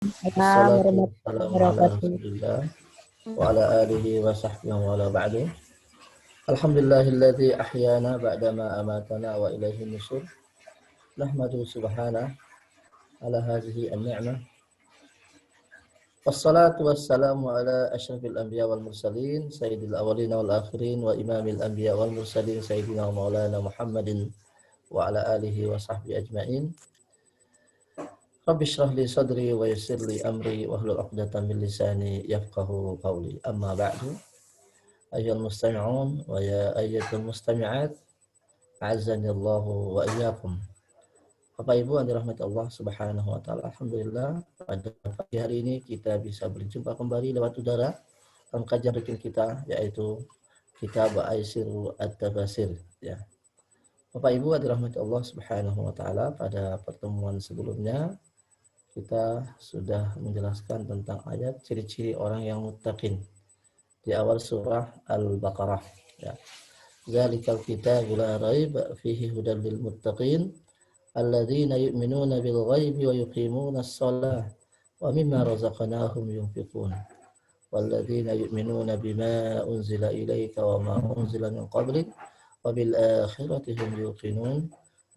Waalaikumsalam Assalatu warahmatullahi wassalamu ala wabarakatuh. rasulillah wa ala alihi wa sahbihi wa ala ba'du. Alhamdulillahilladzi ahyana ba'dama amatana wa ilaihi nusur. Nahmadu subhanahu ala hadhihi an-ni'mah. Wassalatu wassalamu ala asyrafil anbiya wal mursalin sayyidil awwalin wal akhirin wa imamil anbiya wal mursalin sayyidina wa maulana Muhammadin wa ala alihi wa sahbihi ajmain. Rabbi shrah li sadri wa yassir li amri wahlul 'uqdatam min lisani yafqahu qawli. Amma ba'du. Ayyuhal mustami'un wa ya ayyuhal mustami'at, a'azzani Allah wa iyyakum. Bapak Ibu yang dirahmati Allah Subhanahu wa taala, alhamdulillah pada pagi hari ini kita bisa berjumpa kembali lewat udara dalam kajian rutin kita, yaitu Kitab Aisir At-Tafasir, ya. Bapak Ibu yang dirahmati Allah Subhanahu wa taala, pada pertemuan sebelumnya kita sudah menjelaskan tentang ayat ciri-ciri orang yang muttaqin di awal surah Al-Baqarah, ya. Zalikal kitabu la raib fihi hudal lil muttaqin alladzina yu'minuna bil ghaibi wa yuqimuna as-shalah wa mimma razaqnahum yunfiqun walladzina yu'minuna bima unzila ilayka wa ma unzila min qablik wa bil akhirati hum yuqinun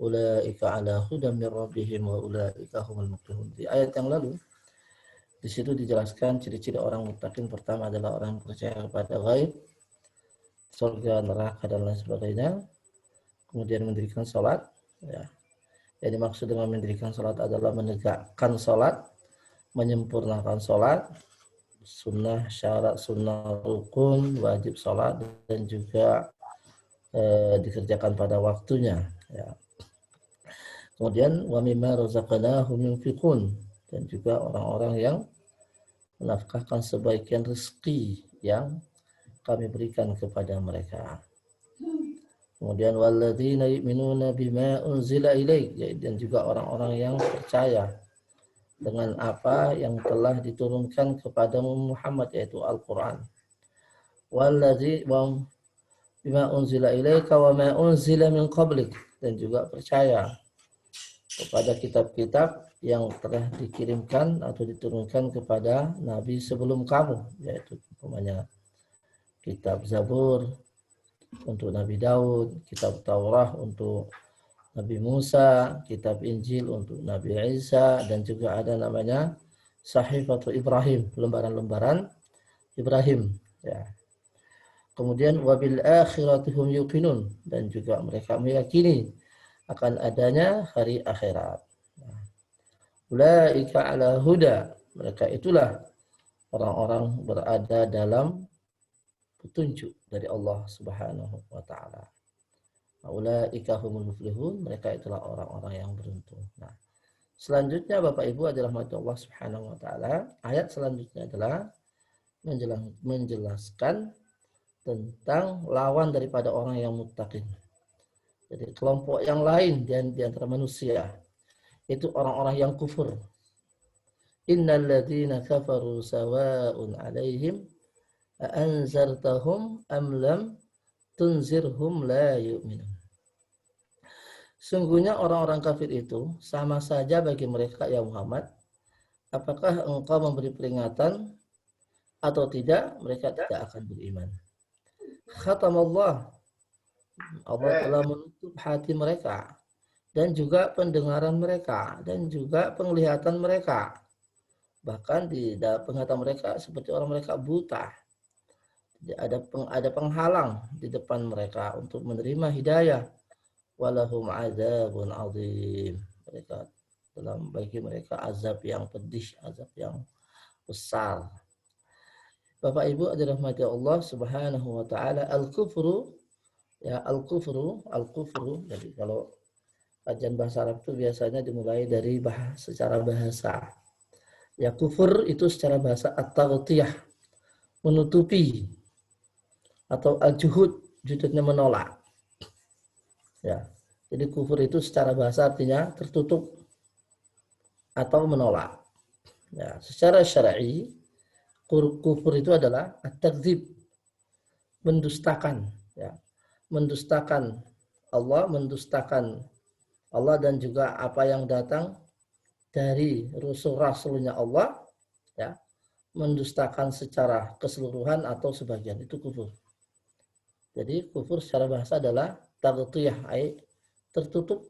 ulaika ala hudan min rabbihim wa ulaika humul muflihun. Di ayat yang lalu di situ dijelaskan ciri-ciri orang muttaqin. Pertama adalah orang yang percaya kepada ghaib, surga, neraka dan lain sebagainya. Kemudian mendirikan salat, ya. Yang dimaksud dengan mendirikan salat adalah menegakkan salat, menyempurnakan salat, sunnah, syarat, sunnah, rukun, wajib salat, dan juga dikerjakan pada waktunya, ya. Kemudian wa mimma razaqnahum yunfiqun, dan juga orang-orang yang menafkahkan sebagian rezeki yang kami berikan kepada mereka. Kemudian walladzina yu'minuna bima unzila ilaik, dan juga orang-orang yang percaya dengan apa yang telah diturunkan kepada Muhammad, yaitu Al-Qur'an. Walladzi wa bima unzila ilaika wa ma unzila min qablik, dan juga percaya kepada kitab-kitab yang telah dikirimkan atau diturunkan kepada nabi sebelum kamu, yaitu umpamanya kitab Zabur untuk Nabi Daud, kitab Taurat untuk Nabi Musa, kitab Injil untuk Nabi Isa, dan juga ada namanya Sahifatu Ibrahim, lembaran-lembaran Ibrahim, ya. Kemudian wabil akhirati hum yuqinun, dan juga mereka meyakini akan adanya hari akhirat. Ulaika ala huda, mereka itulah orang-orang berada dalam petunjuk dari Allah Subhanahu wa taala. Ulaika humul muflihun, mereka itulah orang-orang yang beruntung. Nah, selanjutnya Bapak Ibu adalah rahmat Allah Subhanahu wa taala, ayat selanjutnya adalah menjelaskan tentang lawan daripada orang yang muttaqin. Jadi kelompok yang lain di antara manusia itu orang-orang yang kufur. Innal ladzina kafaru sawa'un 'alaihim a anzartahum am lam tunzirhum la yu'minun. Sungguhnya orang-orang kafir itu sama saja bagi mereka, ya Muhammad. Apakah engkau memberi peringatan atau tidak, mereka tidak akan beriman. Khatamallah, Allah telah menutup hati mereka, dan juga pendengaran mereka, dan juga penglihatan mereka. Bahkan di penglihatan mereka seperti orang mereka buta. Ada penghalang di depan mereka untuk menerima hidayah. Walahum azabun azim. Bagi mereka azab yang pedih, azab yang besar. Bapak Ibu dirahmati Allah Subhanahu wa taala, al-kufru, ya, al-kufru. Jadi kalau kajian bahasa Arab itu biasanya dimulai dari secara bahasa. Ya, kufur itu secara bahasa at-taghtiyah, menutupi, atau al-juhud, juhudnya menolak. Ya. Jadi kufur itu secara bahasa artinya tertutup atau menolak. Ya, secara syar'i kufur itu adalah at-takdzib, mendustakan, ya. Mendustakan Allah dan juga apa yang datang dari rasul-rasulnya Allah, ya, mendustakan secara keseluruhan atau sebagian, itu kufur. Jadi kufur secara bahasa adalah taghtiyah, tertutup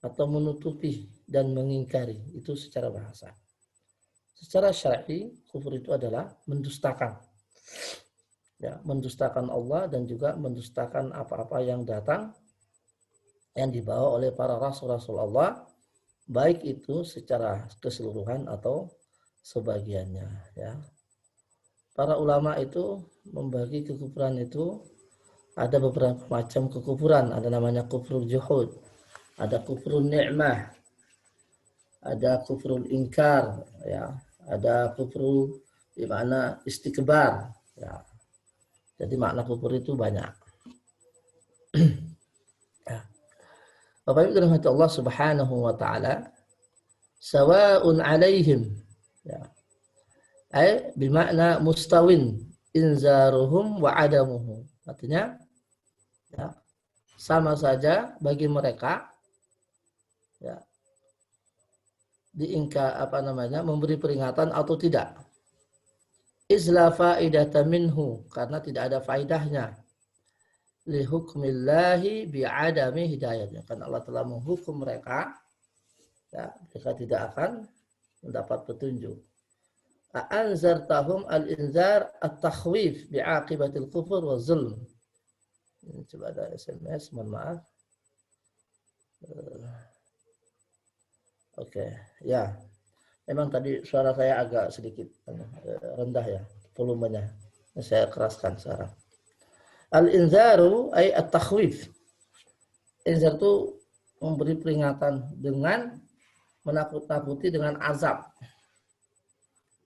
atau menutupi dan mengingkari, itu secara bahasa. Secara syar'i, kufur itu adalah mendustakan. Ya, mendustakan Allah dan juga mendustakan apa-apa yang datang yang dibawa oleh para rasul-rasul Allah, baik itu secara keseluruhan atau sebagiannya, ya. Para ulama itu membagi kekufuran itu ada beberapa macam kekufuran. Ada namanya kufrul juhud, ada kufrul ni'mah, ada kufrul ingkar, ya, ada kufrul di mana istikbar, ya. Jadi makna kufur itu banyak. Ya. Bapak Ibu dirahmati Allah Subhanahu wa taala, sawa'un 'alaihim, ya. Bimakna mustawin inzaruhum wa adamuhu. Artinya, ya, sama saja bagi mereka, ya, memberi peringatan atau tidak. Izla faidata minhu, karena tidak ada faidahnya. Li hukmillahi bi'adami hidayatnya, karena Allah telah menghukum mereka, ya, mereka tidak akan mendapat petunjuk. Anzartahum al-inzar at-takhwif bi'aqibatil kufur wa zulm. Ini coba ada SMS, mohon maaf. Oke, ya. Memang tadi suara saya agak sedikit rendah, ya, volumenya. Saya keraskan sekarang. Al-inzaru ay at-takhwif. Inzar itu memberi peringatan dengan menakut-nakuti dengan azab.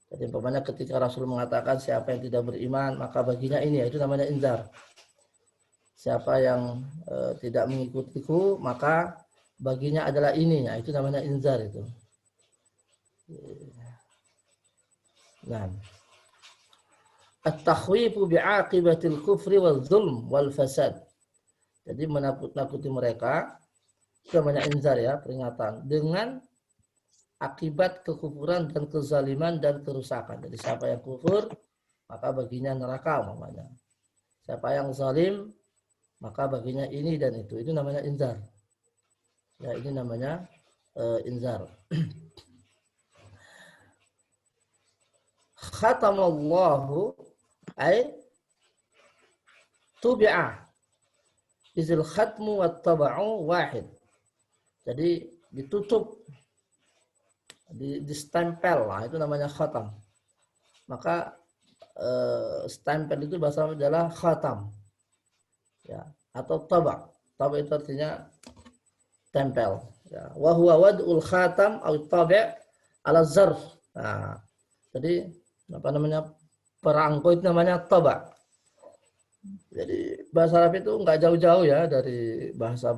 Jadi umpamanya ketika Rasul mengatakan siapa yang tidak beriman maka baginya ini, itu namanya inzar. Siapa yang tidak mengikutiku maka baginya adalah ini, ya, itu namanya inzar itu. Nah, at-takhwifu bi'aqibatil kufri wal zulm wal fasad. Jadi menakut-nakuti mereka, itu namanya inzar, ya, peringatan, dengan akibat kekufuran dan kezaliman dan kerusakan. Jadi siapa yang kufur maka baginya neraka umpamanya. Siapa yang zalim maka baginya ini dan itu. Itu namanya inzar. Ya, ini namanya inzar. Khatamallahu ay tubi'ah. Izil khatmu wa taba'u wahid. Jadi ditutup, di stempel, nah, itu namanya khatam. Maka stempel itu bahasa adalah khatam, ya, atau taba'. Taba' itu artinya tempel, ya. Wa huwa wad'ul khatam atau tabi' ala zarf. Nah, jadi apa namanya, perangko itu namanya taba'. Jadi bahasa Arab itu nggak jauh-jauh, ya, dari bahasa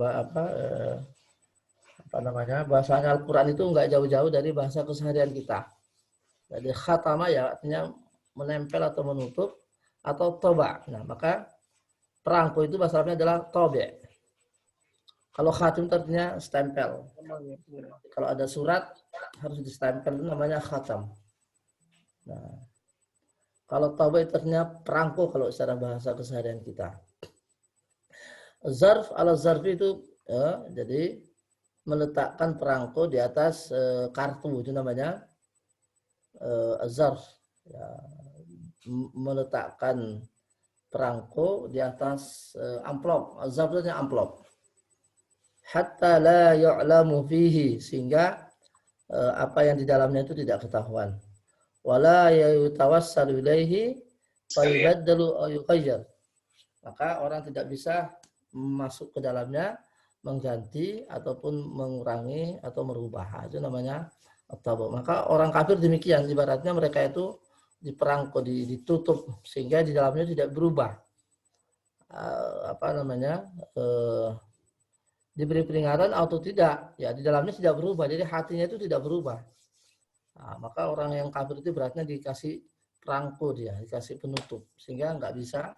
bahasanya Al-Quran itu nggak jauh-jauh dari bahasa keseharian kita. Jadi khatama, ya, artinya menempel atau menutup, atau toba. Nah, maka perangko itu bahasa Arabnya adalah tobe. Kalau khatim artinya stempel. Kalau ada surat harus distempel, itu namanya khatam. Nah, kalau toba itu artinya perangko kalau secara bahasa keseharian kita. Zarf ala zarfi itu, ya, jadi meletakkan perangko di atas kartu, itu namanya zarf, ya, meletakkan perangko di atas amplop. Zarf itu amplop. Hatta la yu'lamu fihi, sehingga apa yang di dalamnya itu tidak ketahuan. Wala yutawassalu ilaihi fayubaddalu aw yughayyar. Maka orang tidak bisa masuk ke dalamnya, mengganti ataupun mengurangi atau merubah. Itu namanya at-tabu. Maka orang kafir demikian, ibaratnya mereka itu diperangko, ditutup, sehingga di dalamnya tidak berubah. Diberi peringatan atau tidak, ya, di dalamnya tidak berubah. Jadi hatinya itu tidak berubah. Nah, maka orang yang kafir itu beratnya dikasih perangko, dia dikasih penutup, sehingga nggak bisa,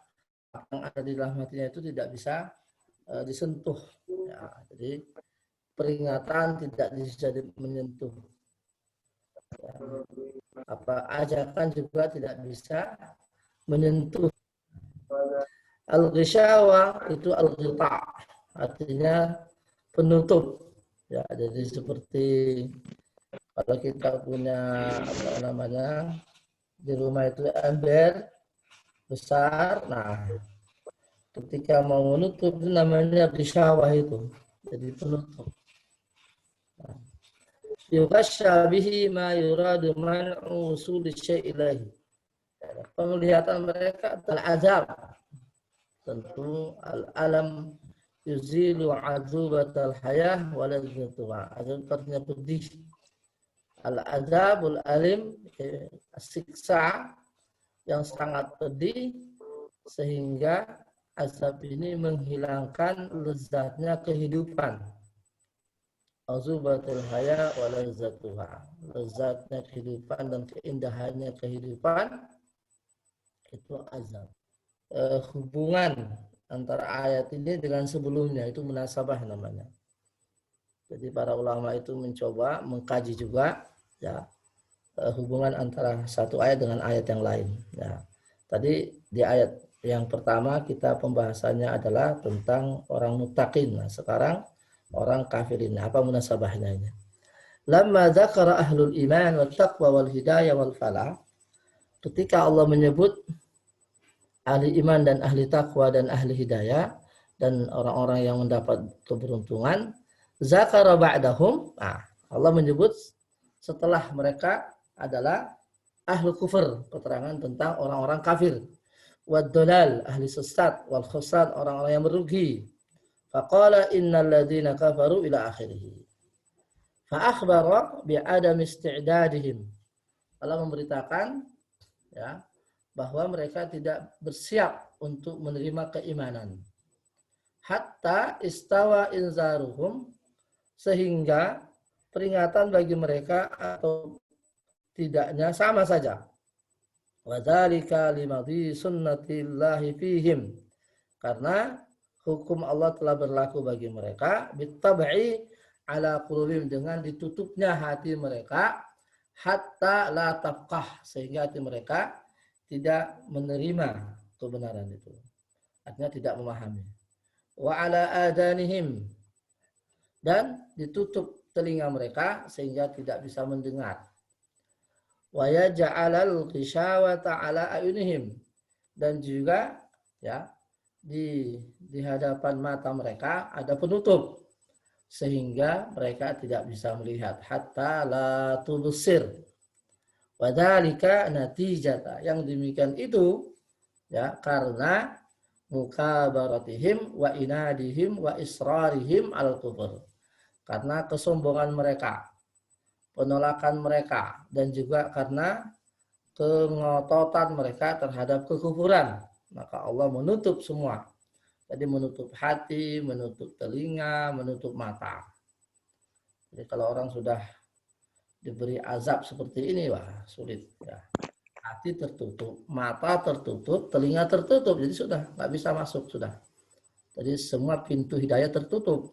apa yang ada di dalam hatinya itu tidak bisa disentuh, ya. Jadi peringatan tidak bisa menyentuh. Ya. Ajakan juga tidak bisa menyentuh. Al-ghisyawa itu al-ghita, artinya penutup. Ya, jadi seperti kalau kita punya di rumah itu ember besar, nah ketika mau menutup itu namanya ghisyawah itu, jadi penutup. Yughashya bihi ma yuradu man'u usuli syai' ilahi. Penglihatan mereka al-azab, tentu al-alam yuzilu azubatal hayah wa ladzatuha. Azab artinya pedih. Al-azabul alim, siksa yang sangat pedih sehingga azab ini menghilangkan lezatnya kehidupan. Azubatul haya wa ladzatuha. Lezatnya kehidupan dan keindahannya kehidupan itu azab. Hubungan antara ayat ini dengan sebelumnya itu munasabah namanya. Jadi para ulama itu mencoba mengkaji juga ya hubungan antara satu ayat dengan ayat yang lain. Ya. Tadi di ayat yang pertama kita pembahasannya adalah tentang orang muttaqin. Nah, sekarang orang kafirin. Apa munasabahnya ini? Lamma dzakara ahlul iman wat taqwa wal hidayah wal falah. Ketika Allah menyebut ahli iman dan ahli takwa dan ahli hidayah dan orang-orang yang mendapat keberuntungan, zakara ba'dahum. Nah, Allah menyebut setelah mereka adalah ahli kufur, keterangan tentang orang-orang kafir. Wad dolal, ahli sesat, wal khusran, orang-orang yang merugi. Faqala innal ladzina kafaru ila akhirih. Fa akhbara bi adam isti'dadihim. Allah memberitakan ya bahwa mereka tidak bersiap untuk menerima keimanan. Hatta istawa inzaruhum, sehingga peringatan bagi mereka atau tidaknya sama saja. Wa dzalika limadhi sunnatillahi fihim, karena hukum Allah telah berlaku bagi mereka bitab'i ala qulubihim, dengan ditutupnya hati mereka, hatta la tafqah, sehingga hati mereka tidak menerima kebenaran itu, artinya tidak memahami. Wa ala adanihim, dan ditutup telinga mereka sehingga tidak bisa mendengar. Wa yaj'alal ghishawata ala ayunihim, dan juga ya di hadapan mata mereka ada penutup sehingga mereka tidak bisa melihat, hatta la tubsir. Wadzalika natijata, yang demikian itu ya karena mukabaratihim wa inadihim wa israrihim al kufur, karena kesombongan mereka, penolakan mereka, dan juga karena kengototan mereka terhadap kekufuran, maka Allah menutup semua. Jadi menutup hati, menutup telinga, menutup mata. Jadi kalau orang sudah diberi azab seperti ini, wah sulit ya. Hati tertutup, mata tertutup, telinga tertutup, jadi sudah nggak bisa masuk sudah. Jadi semua pintu hidayah tertutup.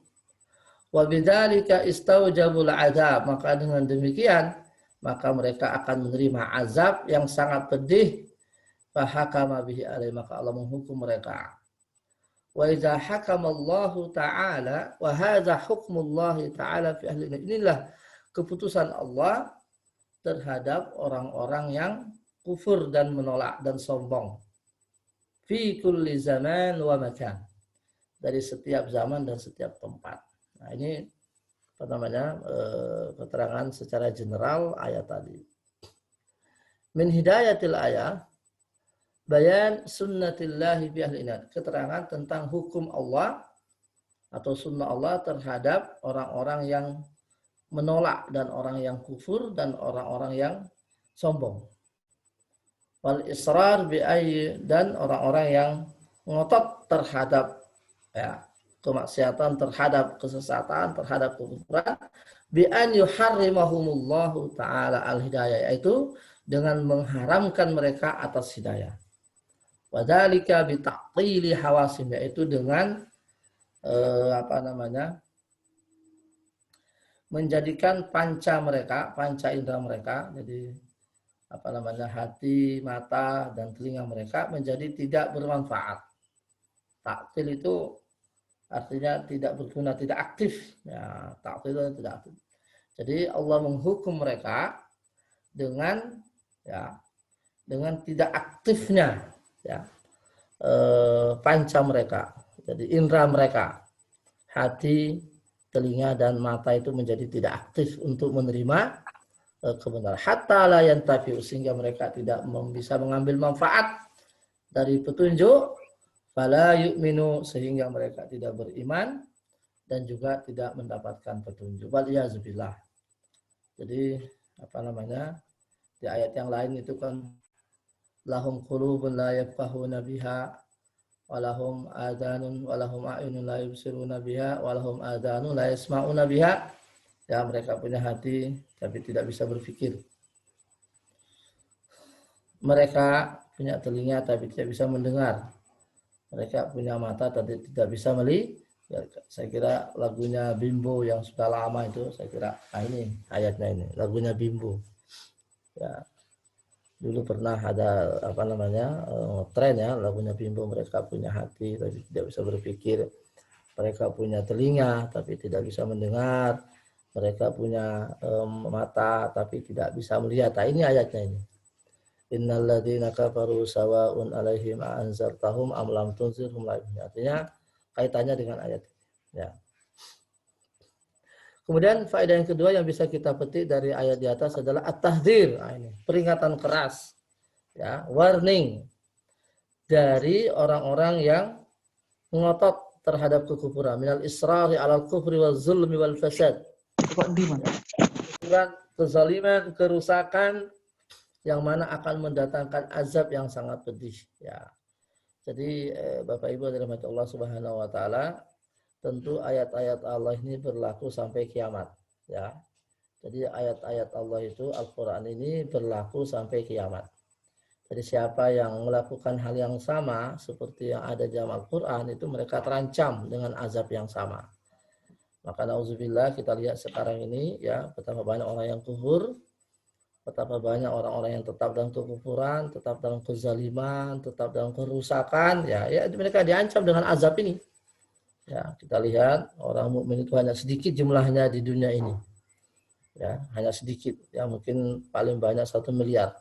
Wa bidzalika istaujabul azab, maka dengan demikian maka mereka akan menerima azab yang sangat pedih. Fa hakama bihi alaihi, maka Allah menghukum mereka. Wa idza hakamallahu ta'ala, wa hadza hukmullahi ta'ala fi ahli, inilah keputusan Allah terhadap orang-orang yang kufur dan menolak dan sombong. Fi kulli zaman wa makan, dari setiap zaman dan setiap tempat. Nah, ini keterangan secara general ayat tadi. Min hidayatil ayat bayan sunnatillahi fi ahli inad, keterangan tentang hukum Allah atau sunnah Allah terhadap orang-orang yang menolak dan orang yang kufur dan orang-orang yang sombong. Wal israr bi ayyi, dan orang-orang yang ngotot terhadap ya kemaksiatan, terhadap kesesatan, terhadap kekufuran, bi an yuharrimahumullahu taala al hidayah, yaitu dengan mengharamkan mereka atas hidayah. Wadzalika bi ta'tili hawasim, yaitu dengan menjadikan panca mereka, panca indera mereka, jadi hati, mata, dan telinga mereka menjadi tidak bermanfaat. Ta'til itu artinya tidak berguna, tidak aktif. Ya, ta'til itu tidak aktif. Jadi Allah menghukum mereka dengan tidak aktifnya panca mereka. Jadi indera mereka, hati, telinga, dan mata itu menjadi tidak aktif untuk menerima kebenaran. Hatta la yantafi'u, sehingga mereka tidak bisa mengambil manfaat dari petunjuk. Fala yu'minu, sehingga mereka tidak beriman dan juga tidak mendapatkan petunjuk. Wal'iyazubillah. Jadi di ayat yang lain itu kan lahum qulubun la yafqahuna biha walahum adhanun walahum a'yunun la yubsiruna biha walahum adhanun la yasma'una biha. Ya, mereka punya hati tapi tidak bisa berpikir. Mereka punya telinga tapi tidak bisa mendengar. Mereka punya mata tapi tidak bisa melihat. Ya, saya kira lagunya Bimbo yang sudah lama itu, saya kira ini ayatnya ini, lagunya Bimbo. Ya, dulu pernah ada tren ya, lagunya Bimbo. Mereka punya hati tapi tidak bisa berpikir. Mereka punya telinga tapi tidak bisa mendengar. Mereka punya mata tapi tidak bisa melihat. Nah, ini ayatnya ini. Innal ladzina kafaru sawa'un 'alaihim a'anzartahum am lam tunzirhum la yu'minun. Artinya kaitannya dengan ayat ini. Ya. Kemudian faedah yang kedua yang bisa kita petik dari ayat di atas adalah at-tahdzir. Nah, ini peringatan keras, ya, warning dari orang-orang yang ngotot terhadap kekufuran, minal israri 'alal kufri wal zulmi wal fasad. Kezaliman, kerusakan yang mana akan mendatangkan azab yang sangat pedih. Ya. Jadi Bapak Ibu dirahmati Allah Subhanahu wa taala, tentu ayat-ayat Allah ini berlaku sampai kiamat, ya. Jadi ayat-ayat Allah itu Al-Qur'an ini berlaku sampai kiamat. Jadi siapa yang melakukan hal yang sama seperti yang ada dalam Al-Qur'an itu mereka terancam dengan azab yang sama. Maka nauzubillah, kita lihat sekarang ini ya, betapa banyak orang yang kufur, betapa banyak orang-orang yang tetap dalam kekufuran, tetap dalam kezaliman, tetap dalam kerusakan, ya mereka diancam dengan azab ini. Ya, kita lihat orang mukmin itu hanya sedikit jumlahnya di dunia ini. Ya, hanya sedikit, ya mungkin paling banyak 1 miliar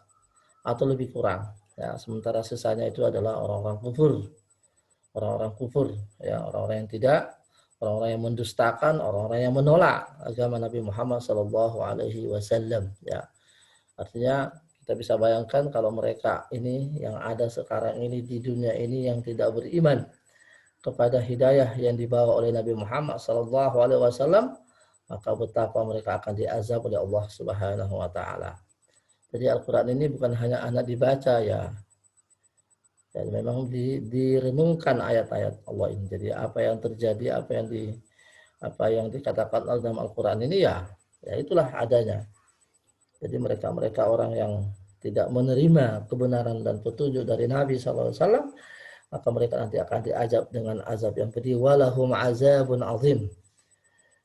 atau lebih kurang. Ya, sementara sisanya itu adalah orang-orang kufur. Orang-orang kufur, ya, orang-orang yang tidak, orang-orang yang mendustakan, orang-orang yang menolak agama Nabi Muhammad SAW. Ya. Artinya kita bisa bayangkan kalau mereka ini yang ada sekarang ini di dunia ini yang tidak beriman kepada hidayah yang dibawa oleh Nabi Muhammad SAW, maka betapa mereka akan diazab oleh Allah Subhanahu wa taala. Jadi Al-Qur'an ini bukan hanya anak dibaca ya. Dan memang direnungkan ayat-ayat Allah ini. Jadi apa yang terjadi, apa yang dikatakan dalam Al-Qur'an ini ya itulah adanya. Jadi mereka orang yang tidak menerima kebenaran dan petunjuk dari Nabi SAW, maka mereka nanti akan diazab dengan azab yang pedih. Walahum azabun azim.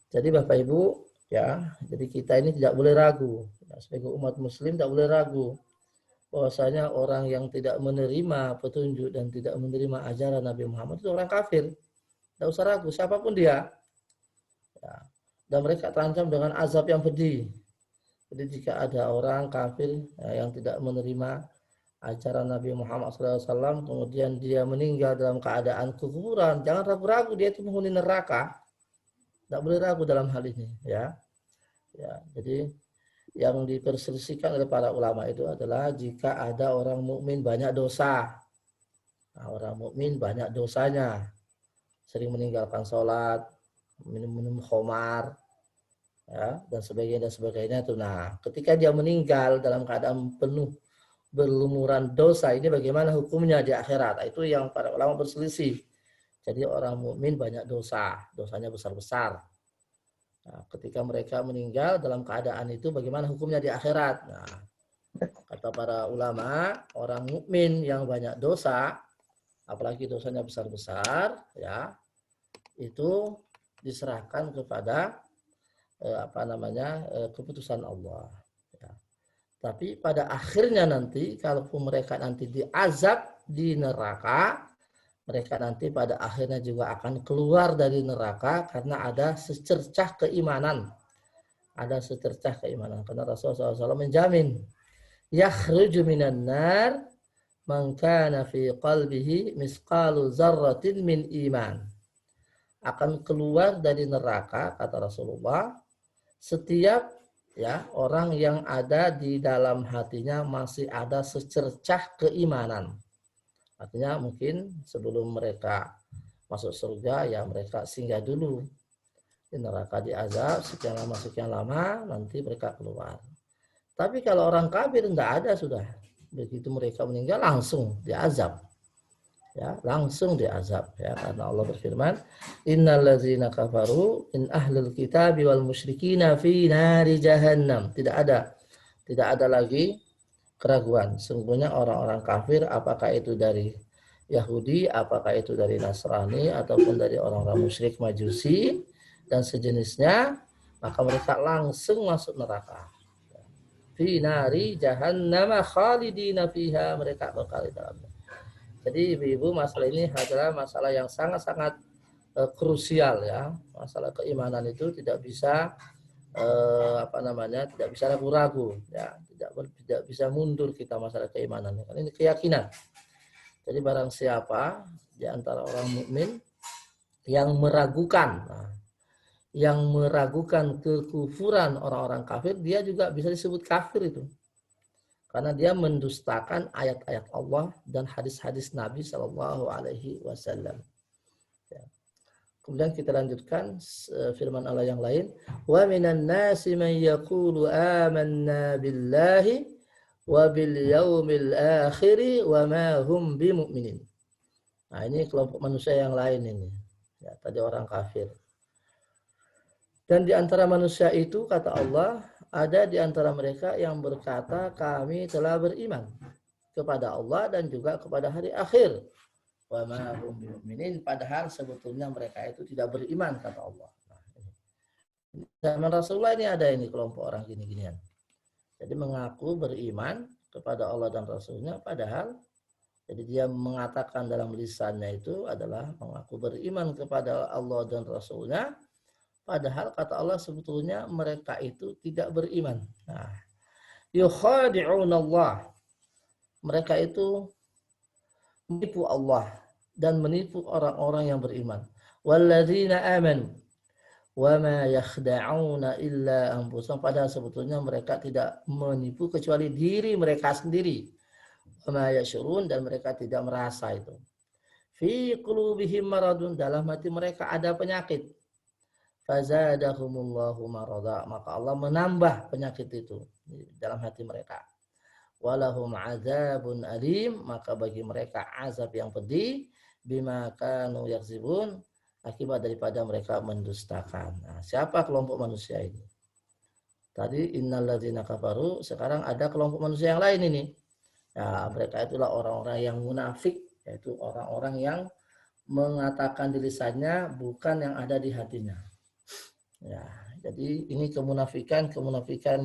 Jadi Bapak Ibu, ya, jadi kita ini tidak boleh ragu. Ya, sebagai umat Muslim tidak boleh ragu bahwasanya orang yang tidak menerima petunjuk dan tidak menerima ajaran Nabi Muhammad itu orang kafir. Tidak usah ragu, siapapun dia. Ya. Dan mereka terancam dengan azab yang pedih. Jadi jika ada orang kafir yang tidak menerima ajaran Nabi Muhammad SAW, kemudian dia meninggal dalam keadaan kekufuran, jangan ragu-ragu, dia itu penghuni neraka. Tidak boleh ragu dalam hal ini, ya. Jadi yang diperselisihkan oleh para ulama itu adalah jika ada orang mukmin banyak dosa. Nah, orang mukmin banyak dosanya, sering meninggalkan sholat, minum khamar, ya, dan sebagainya itu. Nah, ketika dia meninggal dalam keadaan penuh berlumuran dosa, ini bagaimana hukumnya di akhirat? Nah, itu yang para ulama berselisih. Jadi orang mukmin banyak dosa, dosanya besar-besar. Nah, ketika mereka meninggal dalam keadaan itu, bagaimana hukumnya di akhirat? Nah, kata para ulama, orang mukmin yang banyak dosa, apalagi dosanya besar-besar, ya, itu diserahkan kepada keputusan Allah. Ya. Tapi pada akhirnya nanti, kalaupun mereka nanti diazab di neraka, mereka nanti pada akhirnya juga akan keluar dari neraka karena ada secercah keimanan. Ada secercah keimanan. Karena Rasulullah SAW menjamin, yakhruju minan nar man kana fi qalbihi misqalu zarratin min iman. Akan keluar dari neraka, kata Rasulullah, setiap orang yang ada di dalam hatinya masih ada secercah keimanan. Artinya mungkin sebelum mereka masuk surga, ya mereka singgah dulu di neraka, diazab sekian lama, nanti mereka keluar. Tapi kalau orang kafir enggak ada sudah. Begitu mereka meninggal langsung diazab. Ya, langsung diazab ya, karena Allah berfirman, innallazina kafaru in ahlul kitabi wal musyrikina fi nari jahannam. Tidak ada lagi keraguan. Sungguhnya orang-orang kafir, apakah itu dari Yahudi, apakah itu dari Nasrani, ataupun dari orang-orang musyrik Majusi dan sejenisnya, maka mereka langsung masuk neraka. Fi nari jahannam khalidina fiha, mereka kekal di dalamnya. Jadi ibu-ibu, masalah ini adalah masalah yang sangat-sangat krusial ya. Masalah keimanan itu tidak bisa tidak bisa ragu-ragu ya, tidak bisa mundur kita masalah keimanan. Ini keyakinan. Jadi barang siapa di antara orang mukmin yang meragukan kekufuran orang-orang kafir, dia juga bisa disebut kafir itu. Karena dia mendustakan ayat-ayat Allah dan hadis-hadis Nabi Shallallahu Alaihi Wasallam. Kemudian kita lanjutkan firman Allah yang lain. Wa minan nasi man yaqulu amanna billahi wa bil yaumil akhir wa ma hum bimu'minin. Nah, ini kelompok manusia yang lain ini. Ya, tadi orang kafir. Dan di antara manusia itu, kata Allah, ada di antara mereka yang berkata, kami telah beriman kepada Allah dan juga kepada hari akhir. Wa ma hum bimu'minin, padahal sebetulnya mereka itu tidak beriman, kata Allah. Nah, zaman Rasulullah ini ada ini kelompok orang gini-ginian. Jadi mengaku beriman kepada Allah dan Rasulnya, padahal jadi dia mengatakan dalam lisannya itu adalah mengaku beriman kepada Allah dan Rasulnya, padahal kata Allah sebetulnya mereka itu tidak beriman. Nah, yukhadi'un Allah. Mereka itu menipu Allah dan menipu orang-orang yang beriman. Walladzina amanu wa ma yakhda'una illa anfusahum. Padahal sebetulnya mereka tidak menipu kecuali diri mereka sendiri. Wa ma yashurun, dan mereka tidak merasa itu. Fi qulubihim maradun, dalam hati mereka ada penyakit. Fazadahumullahu marada, maka Allah menambah penyakit itu dalam hati mereka. Walahum azabun alim, maka bagi mereka azab yang pedih, bima kanu yakzibun, akibat daripada mereka mendustakan. Nah, siapa kelompok manusia ini? Tadi innalladzina kafaru, sekarang ada kelompok manusia yang lain ini. Nah, mereka itulah orang-orang yang munafik, yaitu orang-orang yang mengatakan di lisannya bukan yang ada di hatinya. Ya, jadi ini kemunafikan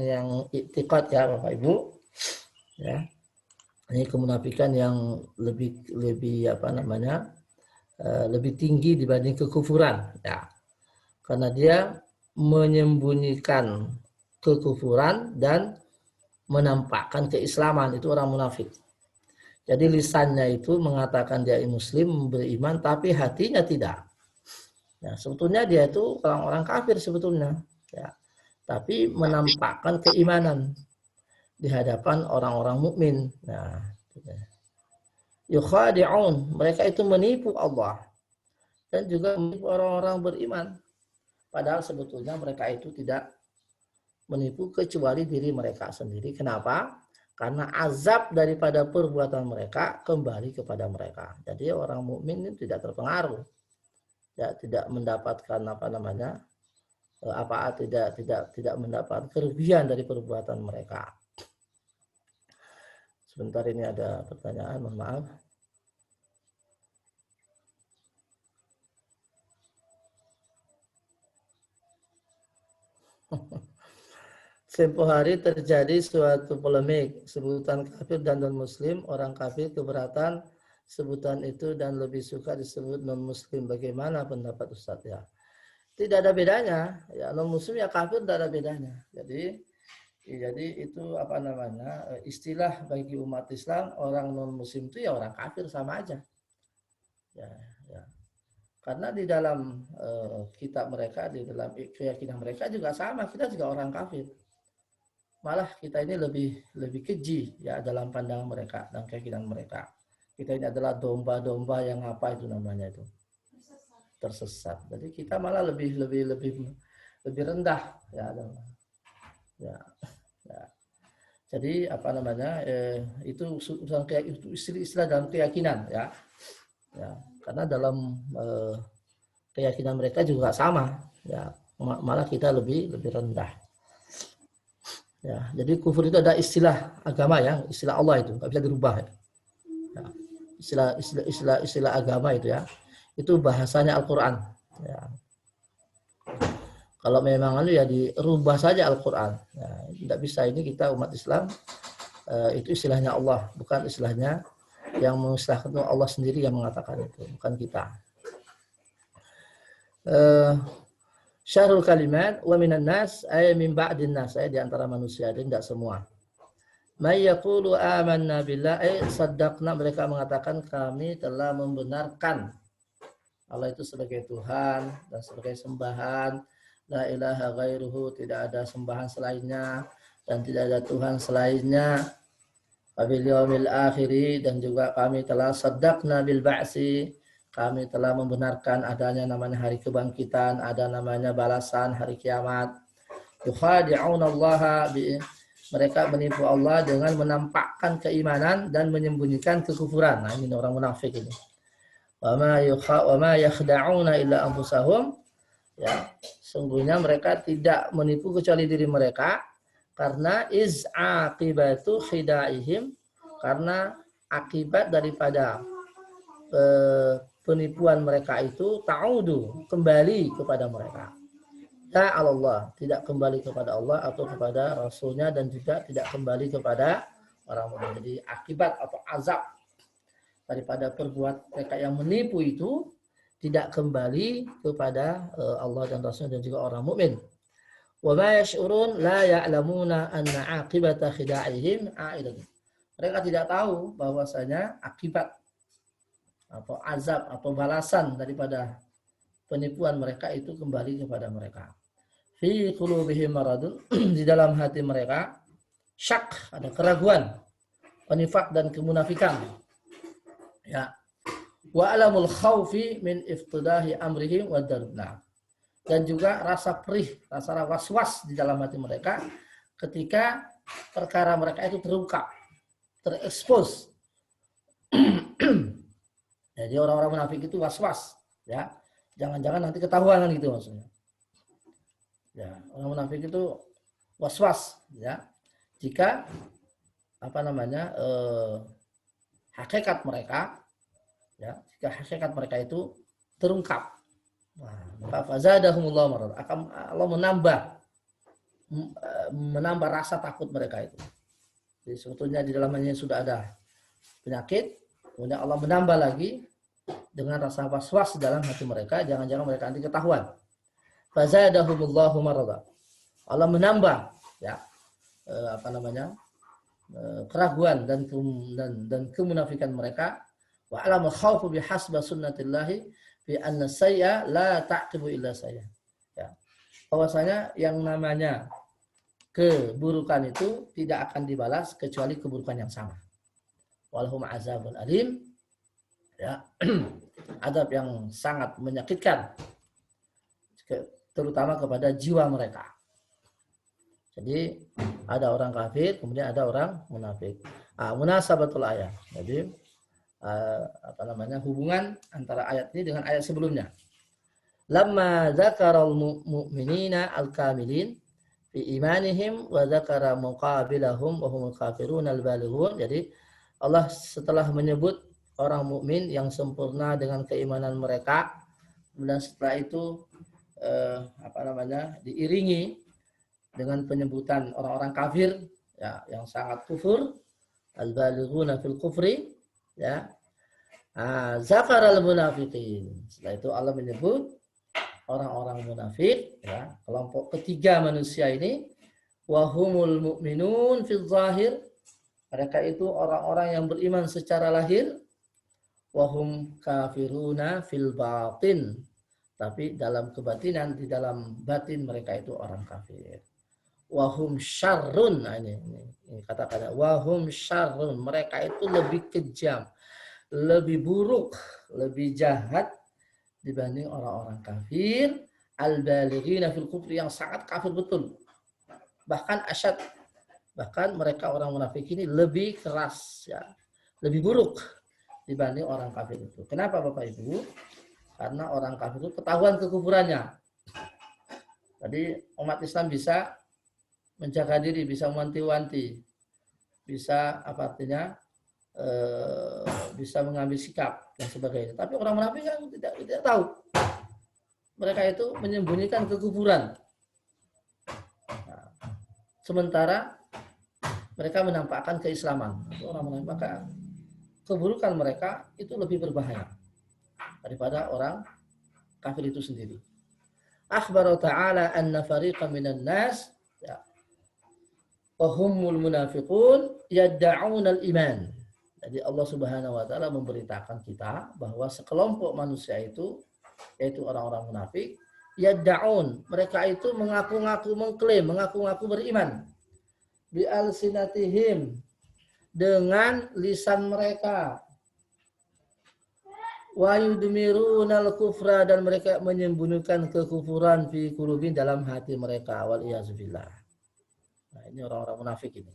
yang i'tiqad ya Bapak Ibu. Ya. Ini kemunafikan yang lebih lebih tinggi dibanding kekufuran, ya. Karena dia menyembunyikan kekufuran dan menampakkan keislaman, itu orang munafik. Jadi lisannya itu mengatakan dia muslim, beriman, tapi hatinya tidak. Ya, sebetulnya dia itu orang-orang kafir sebetulnya, ya. Tapi menampakkan keimanan di hadapan orang-orang mukmin. Nah, yukhadi'un, mereka itu menipu Allah dan juga menipu orang-orang beriman. Padahal sebetulnya mereka itu tidak menipu kecuali diri mereka sendiri. Kenapa? Karena azab daripada perbuatan mereka kembali kepada mereka. Jadi orang mukmin itu tidak terpengaruh. Ya, tidak mendapatkan tidak mendapat kerugian dari perbuatan mereka. Sebentar, ini ada pertanyaan, mohon maaf. tempoh hari terjadi suatu polemik sebutan kafir dan non-muslim. Orang kafir keberatan sebutan itu dan lebih suka disebut non-muslim. Bagaimana pendapat Ustaz ya? Tidak ada bedanya. Ya, non-muslim ya kafir tidak ada bedanya. Jadi itu apa namanya, istilah bagi umat Islam, orang non-muslim itu ya orang kafir sama aja. Ya, ya. Karena di dalam kitab mereka, di dalam keyakinan mereka juga sama, kita juga orang kafir. Malah kita ini lebih keji ya dalam pandangan mereka dan keyakinan mereka. Kita ini adalah domba-domba yang apa itu namanya itu? Tersesat. Jadi kita malah lebih rendah ya. Ya. Ya. Jadi apa namanya, itu istilah dalam keyakinan ya. Ya, karena dalam keyakinan mereka juga sama ya, malah kita lebih rendah. Ya, jadi kufur itu ada istilah agama ya, istilah Allah itu nggak bisa dirubah. Ya. Istilah agama itu ya, itu bahasanya Al-Quran. Ya. Kalau memang ya dirubah saja Al-Quran. Ya, tidak bisa, ini kita umat Islam, itu istilahnya Allah, bukan istilahnya yang mengistilahkan itu Allah sendiri yang mengatakan itu, bukan kita. Syarul kalimat wa minan nas ay min ba'din nas, di antara manusia, dan tidak semua. May yaqulu amanna billah ay saddaqna, mereka mengatakan kami telah membenarkan Allah itu sebagai Tuhan dan sebagai sembahan, la ilaha ghairuhu, tidak ada sembahan selainnya dan tidak ada Tuhan selainnya, wabil yaumil akhiri, dan juga kami telah saddaqna bil ba'si, kami telah membenarkan adanya namanya hari kebangkitan, ada namanya balasan hari kiamat. Yukhadi'unallaha, mereka menipu Allah dengan menampakkan keimanan dan menyembunyikan kekufuran. Nah, ini orang munafik ini. Wa ma yakhda'una illa anfusahum, ya, sungguhnya mereka tidak menipu kecuali diri mereka, karena iz'aqibatu khida'ihim, karena akibat daripada penipuan mereka itu ta'udu, kembali kepada mereka. Allah, tidak kembali kepada Allah atau kepada Rasulnya, dan juga tidak kembali kepada orang mukmin. Jadi akibat atau azab daripada perbuatan mereka yang menipu itu tidak kembali kepada Allah dan Rasulnya dan juga orang mukmin. Wa ma yash'urun la ya'lamuna anna 'aqibata khida'ihim 'a'idatun. Mereka tidak tahu bahwasanya akibat atau azab atau balasan daripada penipuan mereka itu kembali kepada mereka. Fi qulubihim maradun, di dalam hati mereka syak, ada keraguan, penifak dan kemunafikan. Ya. Wa alamul khaufi min iftidahi amrihim wa darubna. Dan juga rasa perih, rasa was-was di dalam hati mereka ketika perkara mereka itu terungkap, terekspos. Jadi orang-orang munafik itu was-was, ya. Jangan-jangan nanti ketahuan kan, gitu maksudnya. Ya, orang munafik itu was-was, ya. Jika apa namanya, hakikat mereka, ya, jika hakikat mereka itu terungkap, maka fazadahumullahu marad, akan Allah menambah rasa takut mereka itu. Jadi sebetulnya di dalamnya sudah ada penyakit, kemudian Allah menambah lagi dengan rasa was-was dalam hati mereka, jangan-jangan mereka nanti ketahuan. Fazadahumullahu marad, Allah menambah, ya, apa namanya, keraguan dan kemunafikan mereka. Wa alam khaufu bihasba sunnatillahi bi anna sayya la taqibu illa sayya. Ya. Bahwasanya yang namanya keburukan itu tidak akan dibalas kecuali keburukan yang sama. Walhum azabun alim, ya. Adab yang sangat menyakitkan, terutama kepada jiwa mereka. Jadi ada orang kafir, kemudian ada orang munafik. Munasabatul ayat. Jadi apa namanya, hubungan antara ayat ini dengan ayat sebelumnya. Lamma dzakaral mu'minina al-kamilin fi imanihim wa dzakara muqabilahum wa humul kafirun al-balighun. Jadi Allah setelah menyebut orang mukmin yang sempurna dengan keimanan mereka, kemudian setelah itu apa namanya, diiringi dengan penyebutan orang-orang kafir ya yang sangat kufur, al-balighuna fil kufri ya. Zakarul munafiqin. Setelah itu Allah menyebut orang-orang munafik ya, kelompok ketiga manusia ini, wahumul mu'minun fil zahir. Mereka itu orang-orang yang beriman secara lahir, wahum kafiruna fil batin. Tapi dalam kebatinan, di dalam batin mereka itu orang kafir. Wahum syarrun. Nah, ini kata-kata wahum syarrun. Mereka itu lebih kejam, lebih buruk, lebih jahat dibanding orang-orang kafir, al-balighina fil kufri, yang sangat kafir betul. Bahkan asyad, bahkan mereka orang munafik ini lebih keras ya, lebih buruk dibanding orang kafir itu. Kenapa Bapak Ibu? Karena orang kafir itu ketahuan kekufurannya. Tadi umat Islam bisa menjaga diri, bisa mewanti-wanti, bisa apa artinya bisa mengambil sikap dan sebagainya. Tapi orang munafik kan tidak tahu. Mereka itu menyembunyikan kekufuran. Nah, sementara mereka menampakkan keislaman. Orang munafik, maka keburukan mereka itu lebih berbahaya daripada orang kafir itu sendiri. Akhbara ta'ala anna fariqan minan nas ya, wahumul munafiqun yadda'una al-iman. Jadi Allah Subhanahu wa taala memberitakan kita bahwa sekelompok manusia itu, yaitu orang-orang munafik, yadda'un, mereka itu mengaku-ngaku mengklaim, mengaku-ngaku beriman. Bi alsinatihim, dengan lisan mereka. Wa yudmirunal kufra, dan mereka menyembunyikan kekufuran fi qulubihim, dalam hati mereka. Wal iyazbillah. Nah, ini orang-orang munafik ini.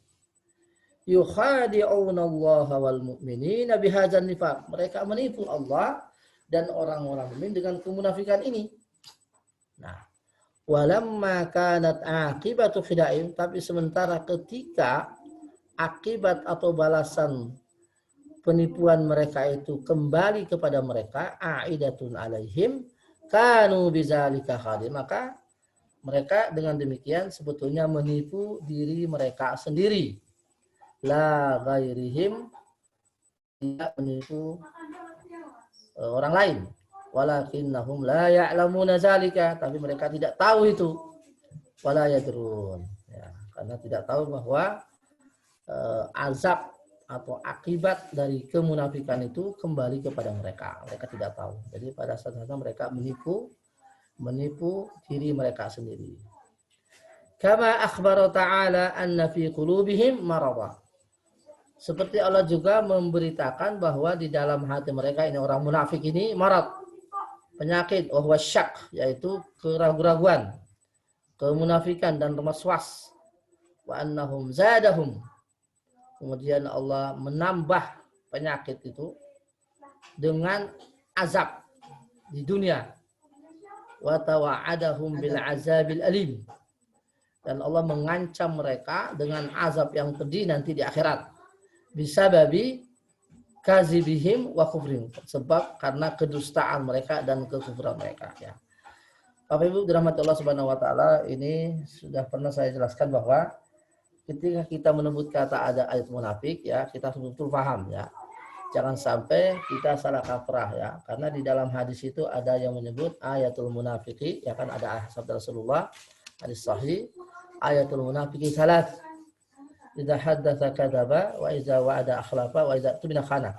Yukhadi'una Allah wal mu'minina bihadzal nifaq. Mereka menipu Allah dan orang-orang mukmin dengan kemunafikan ini. Nah, walamma kanat aqibatu khida'im, tapi sementara ketika akibat atau balasan penipuan mereka itu kembali kepada mereka, aidatun alaihim kanu bizalika khadir, maka mereka dengan demikian sebetulnya menipu diri mereka sendiri, la ghairihim, tidak menipu orang lain, walakinnahum la ya'lamuna zalika, tapi mereka tidak tahu itu, wala yadrun ya, karena tidak tahu bahwa azab atau akibat dari kemunafikan itu kembali kepada mereka. Mereka tidak tahu. Jadi pada saat itu mereka menipu diri mereka sendiri. Kama akhbara ta'ala anna fi qulubihim marada. Seperti Allah juga memberitakan bahwa di dalam hati mereka, ini orang munafik ini, marad, penyakit, wahwa syak, yaitu keraguan-raguan, kemunafikan dan waswas. Wa annahum zadahum. Kemudian Allah menambah penyakit itu dengan azab di dunia. Wa tawa'adahum bil azabil alim. Dan Allah mengancam mereka dengan azab yang pedih nanti di akhirat. Bisababi kazibihim wa kufrihim. Sebab karena kedustaan mereka dan kekufuran mereka ya. Bapak Ibu dirahmati Allah Subhanahu wa taala, ini sudah pernah saya jelaskan bahwa ketika kita menyebut kata ada ayat munafik ya, kita betul-betul paham ya. Jangan sampai kita salah kaprah ya, karena di dalam hadis itu ada yang menyebut ayatul munafiki ya, kan ada sabda Rasulullah hadis sahih, ayatul munafiki salat, idza haddatsa kadzaba wa idza wa'ada akhlafa wa idza tumina khana.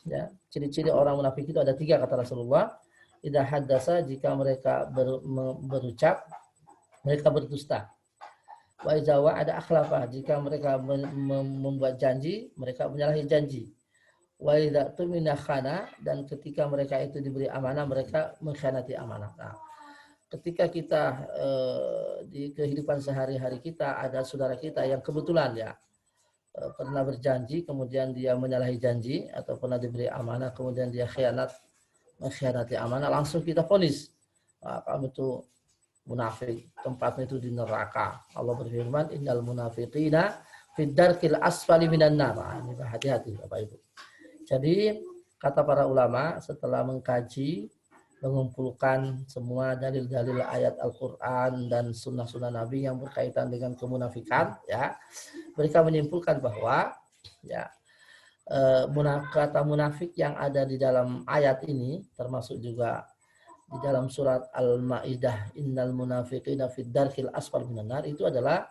Ya, ciri-ciri orang munafik itu ada 3 kata Rasulullah. Idza haddasa, jika mereka berucap mereka berdusta. Wa iza wa'ada akhlafa, jika mereka membuat janji mereka menyalahi janji. Wa idza tumina khana, dan ketika mereka itu diberi amanah mereka mengkhianati amanah. Nah, ketika kita di kehidupan sehari-hari kita ada saudara kita yang kebetulan ya pernah berjanji kemudian dia menyalahi janji, atau pernah diberi amanah kemudian dia mengkhianati amanah, langsung kita vonis, kamu itu munafik, tempatnya itu di neraka. Allah berfirman, innal munafiqina fid darkil asfali minan nar. Ini hati-hati Bapak Ibu. Jadi kata para ulama setelah mengkaji mengumpulkan semua dalil-dalil ayat Al-Quran dan sunnah-sunnah Nabi yang berkaitan dengan kemunafikan, ya, mereka menyimpulkan bahwa ya kata munafik yang ada di dalam ayat ini, termasuk juga di dalam surat Al-Maidah, innal munafiqina fid darkil asfal minan nar, itu adalah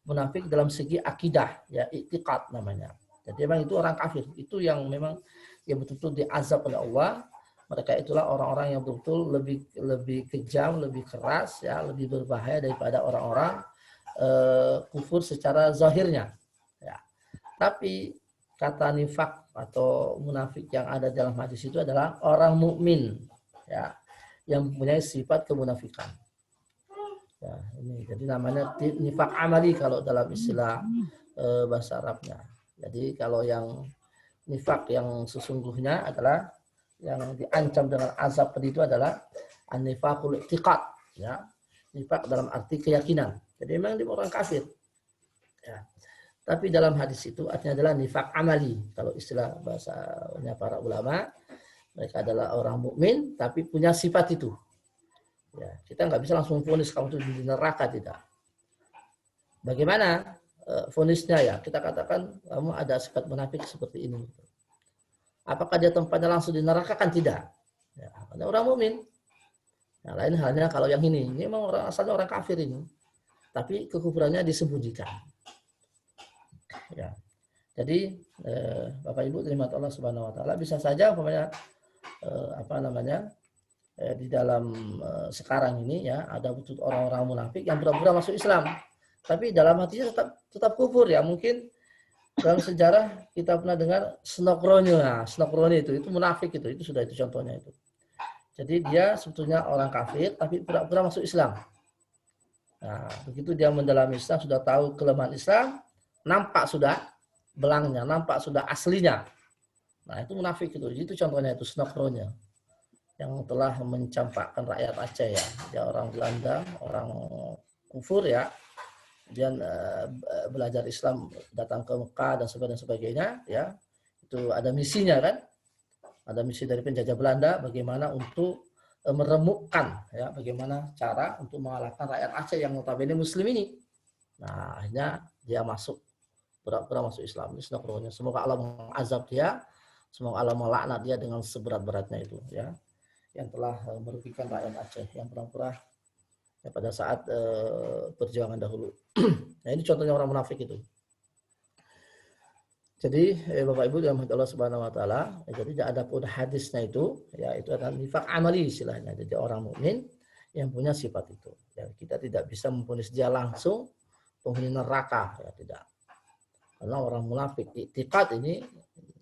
munafik dalam segi akidah, ya, i'tiqad namanya. Jadi memang itu orang kafir, itu yang memang yang betul-betul diazab oleh Allah. Mereka itulah orang-orang yang betul lebih kejam, lebih keras, ya, lebih berbahaya daripada orang-orang kufur secara zahirnya. Ya. Tapi kata nifak atau munafik yang ada dalam hadis itu adalah orang mukmin, ya, yang mempunyai sifat kemunafikan. Ya, ini jadi namanya nifak amali kalau dalam istilah bahasa Arabnya. Jadi kalau yang nifak yang sesungguhnya adalah yang diancam dengan azab tadi itu adalah an-nifaqul i'tiqad, ya. Nifak dalam arti keyakinan. Jadi memang dia orang kafir. Ya. Tapi dalam hadis itu artinya adalah nifak amali. Kalau istilah bahasanya para ulama, mereka adalah orang mukmin tapi punya sifat itu. Ya, kita nggak bisa langsung vonis kamu itu di neraka, tidak. Bagaimana vonisnya, ya? Kita katakan kamu ada sifat munafik seperti ini. Apakah dia tempatnya langsung di neraka? Kan tidak. Ya, karena orang mukmin. Nah, lain halnya kalau yang ini memang asalnya orang kafir ini, tapi kekufurannya disembunyikan. Ya. Jadi Bapak Ibu terima Allah Subhanahu Wa Taala, bisa saja umpamanya di dalam sekarang ini, ya, ada betul orang-orang munafik yang pura-pura masuk Islam, tapi dalam hatinya tetap kufur, ya. Mungkin dalam sejarah kita pernah dengar Snokronyo. Nah, Snokronyo itu munafik, itu sudah, itu contohnya itu. Jadi dia sebetulnya orang kafir tapi pura-pura masuk Islam. Nah, begitu dia mendalami Islam, sudah tahu kelemahan Islam, nampak sudah belangnya, nampak sudah aslinya. Nah, itu munafik itu. Itu contohnya itu Snokronyo yang telah mencampakkan rakyat Aceh, ya. Dia orang Belanda, orang kufur, ya. Kemudian belajar Islam, datang ke Mekah dan sebagainya, ya. Itu ada misinya, kan, ada misi dari penjajah Belanda bagaimana untuk meremukkan, ya, bagaimana cara untuk mengalahkan rakyat Aceh yang notabene muslim ini. Nah, akhirnya dia masuk, pura-pura masuk Islam. Ini Snokronyo. Semoga Allah mengazab dia, semoga Allah melaknat dia dengan seberat-beratnya itu, ya, yang telah merugikan rakyat Aceh yang pura-pura, ya, pada saat perjuangan dahulu. Nah, ini contohnya orang munafik itu. Jadi Bapak Ibu dalam Allah Subhanahu Wa Taala, jadi ada pun hadisnya itu, ya, itu adalah nifak amali istilahnya. Jadi orang mukmin yang punya sifat itu. Ya, kita tidak bisa memvonis dia langsung penghuni neraka, ya, tidak. Karena orang munafik i'tiqad ini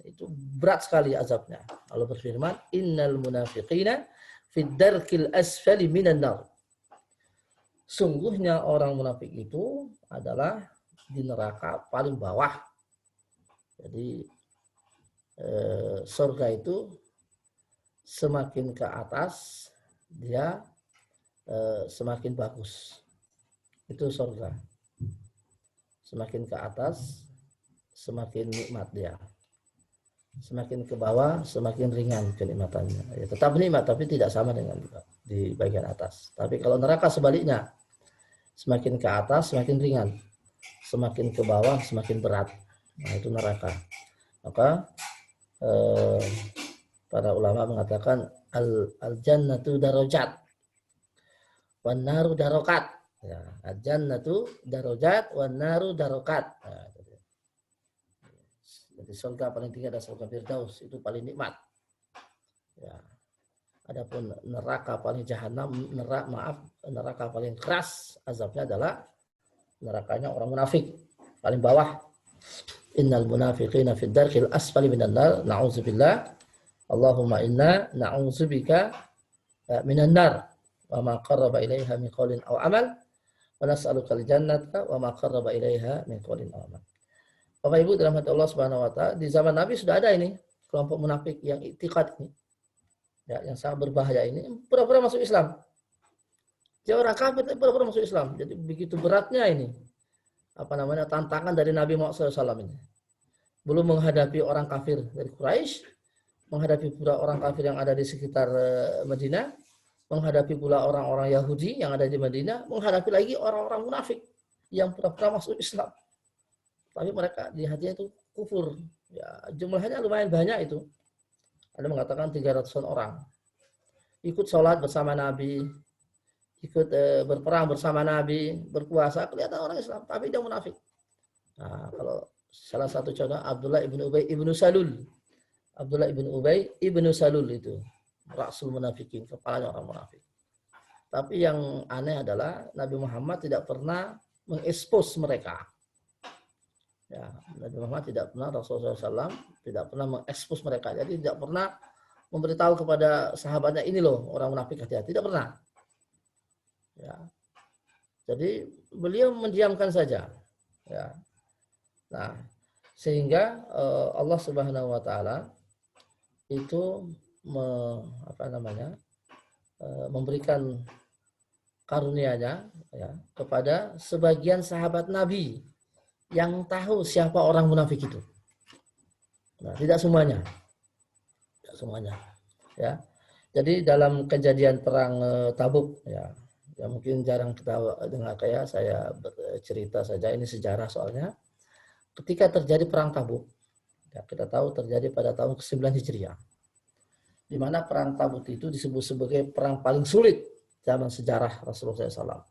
itu berat sekali azabnya. Allah berfirman, innal munafiqina fid darkil asfali minan nar. Sungguhnya orang munafik itu adalah di neraka paling bawah. Jadi surga itu semakin ke atas dia semakin bagus. Itu surga. Semakin ke atas semakin nikmat dia. Semakin ke bawah semakin ringan kenikmatannya. Ya, tetap nikmat tapi tidak sama dengan di bagian atas. Tapi kalau neraka sebaliknya, semakin ke atas semakin ringan, semakin ke bawah semakin berat. Nah, itu neraka. Maka para ulama mengatakan al-jannatu darajat wan naru darokat. Ya, al-jannatu darajat wan naru darokat. Nah, jadi surga paling tinggi adalah surga Firdaus, itu paling nikmat. Ya. Adapun neraka paling jahanam, neraka paling keras azabnya adalah nerakanya orang munafik, paling bawah. Innal munafiqina fid darkil asfali minan nar, na'udzubillah. Allahumma inna na'udzubika minan nar wa ma qarraba ilaiha min qaulin aw amal wa nas'aluka al-jannata wa ma qarraba ilaiha min qaulin aw amal. Bapak Ibu dalam hati Allah Subhanahu Wa Taala, di zaman Nabi sudah ada ini kelompok munafik yang i'tiqad ini, ya, yang sangat berbahaya ini, pura-pura masuk Islam. Dia orang kafir tapi pura-pura masuk Islam. Jadi begitu beratnya ini tantangan dari Nabi Muhammad SAW ini. Belum menghadapi orang kafir dari Quraisy, menghadapi pula orang kafir yang ada di sekitar Madinah, menghadapi pula orang-orang Yahudi yang ada di Madinah, menghadapi lagi orang-orang munafik yang pura-pura masuk Islam. Tapi mereka di hatinya itu kufur. Ya, jumlahnya lumayan banyak itu. Ada mengatakan 300-an orang. Ikut sholat bersama Nabi, ikut berperang bersama Nabi, berpuasa, kelihatan orang Islam, tapi dia munafik. Nah, kalau salah satu contoh Abdullah ibnu Ubay ibnu Salul. Abdullah ibnu Ubay ibnu Salul itu rasul munafikin, kepalanya orang munafik. Tapi yang aneh adalah Nabi Muhammad tidak pernah mengekspos mereka. Ya, Nabi Muhammad tidak pernah, Rasulullah SAW tidak pernah mengekspos mereka. Jadi tidak pernah memberitahu kepada sahabatnya, ini loh orang munafik, hati-hati. Tidak pernah. Ya. Jadi beliau mendiamkan saja. Ya. Nah, sehingga Allah Subhanahu Wa Taala itu memberikan karunia-Nya ya, kepada sebagian sahabat Nabi yang tahu siapa orang munafik itu. Nah, tidak semuanya. Tidak semuanya. Ya. Jadi dalam kejadian perang Tabuk ya, ya mungkin jarang kita dengar, kayak saya bercerita saja, ini sejarah soalnya. Ketika terjadi perang Tabuk, ya, kita tahu terjadi pada tahun ke-9 Hijriah. Di mana perang Tabuk itu disebut sebagai perang paling sulit zaman sejarah Rasulullah SAW.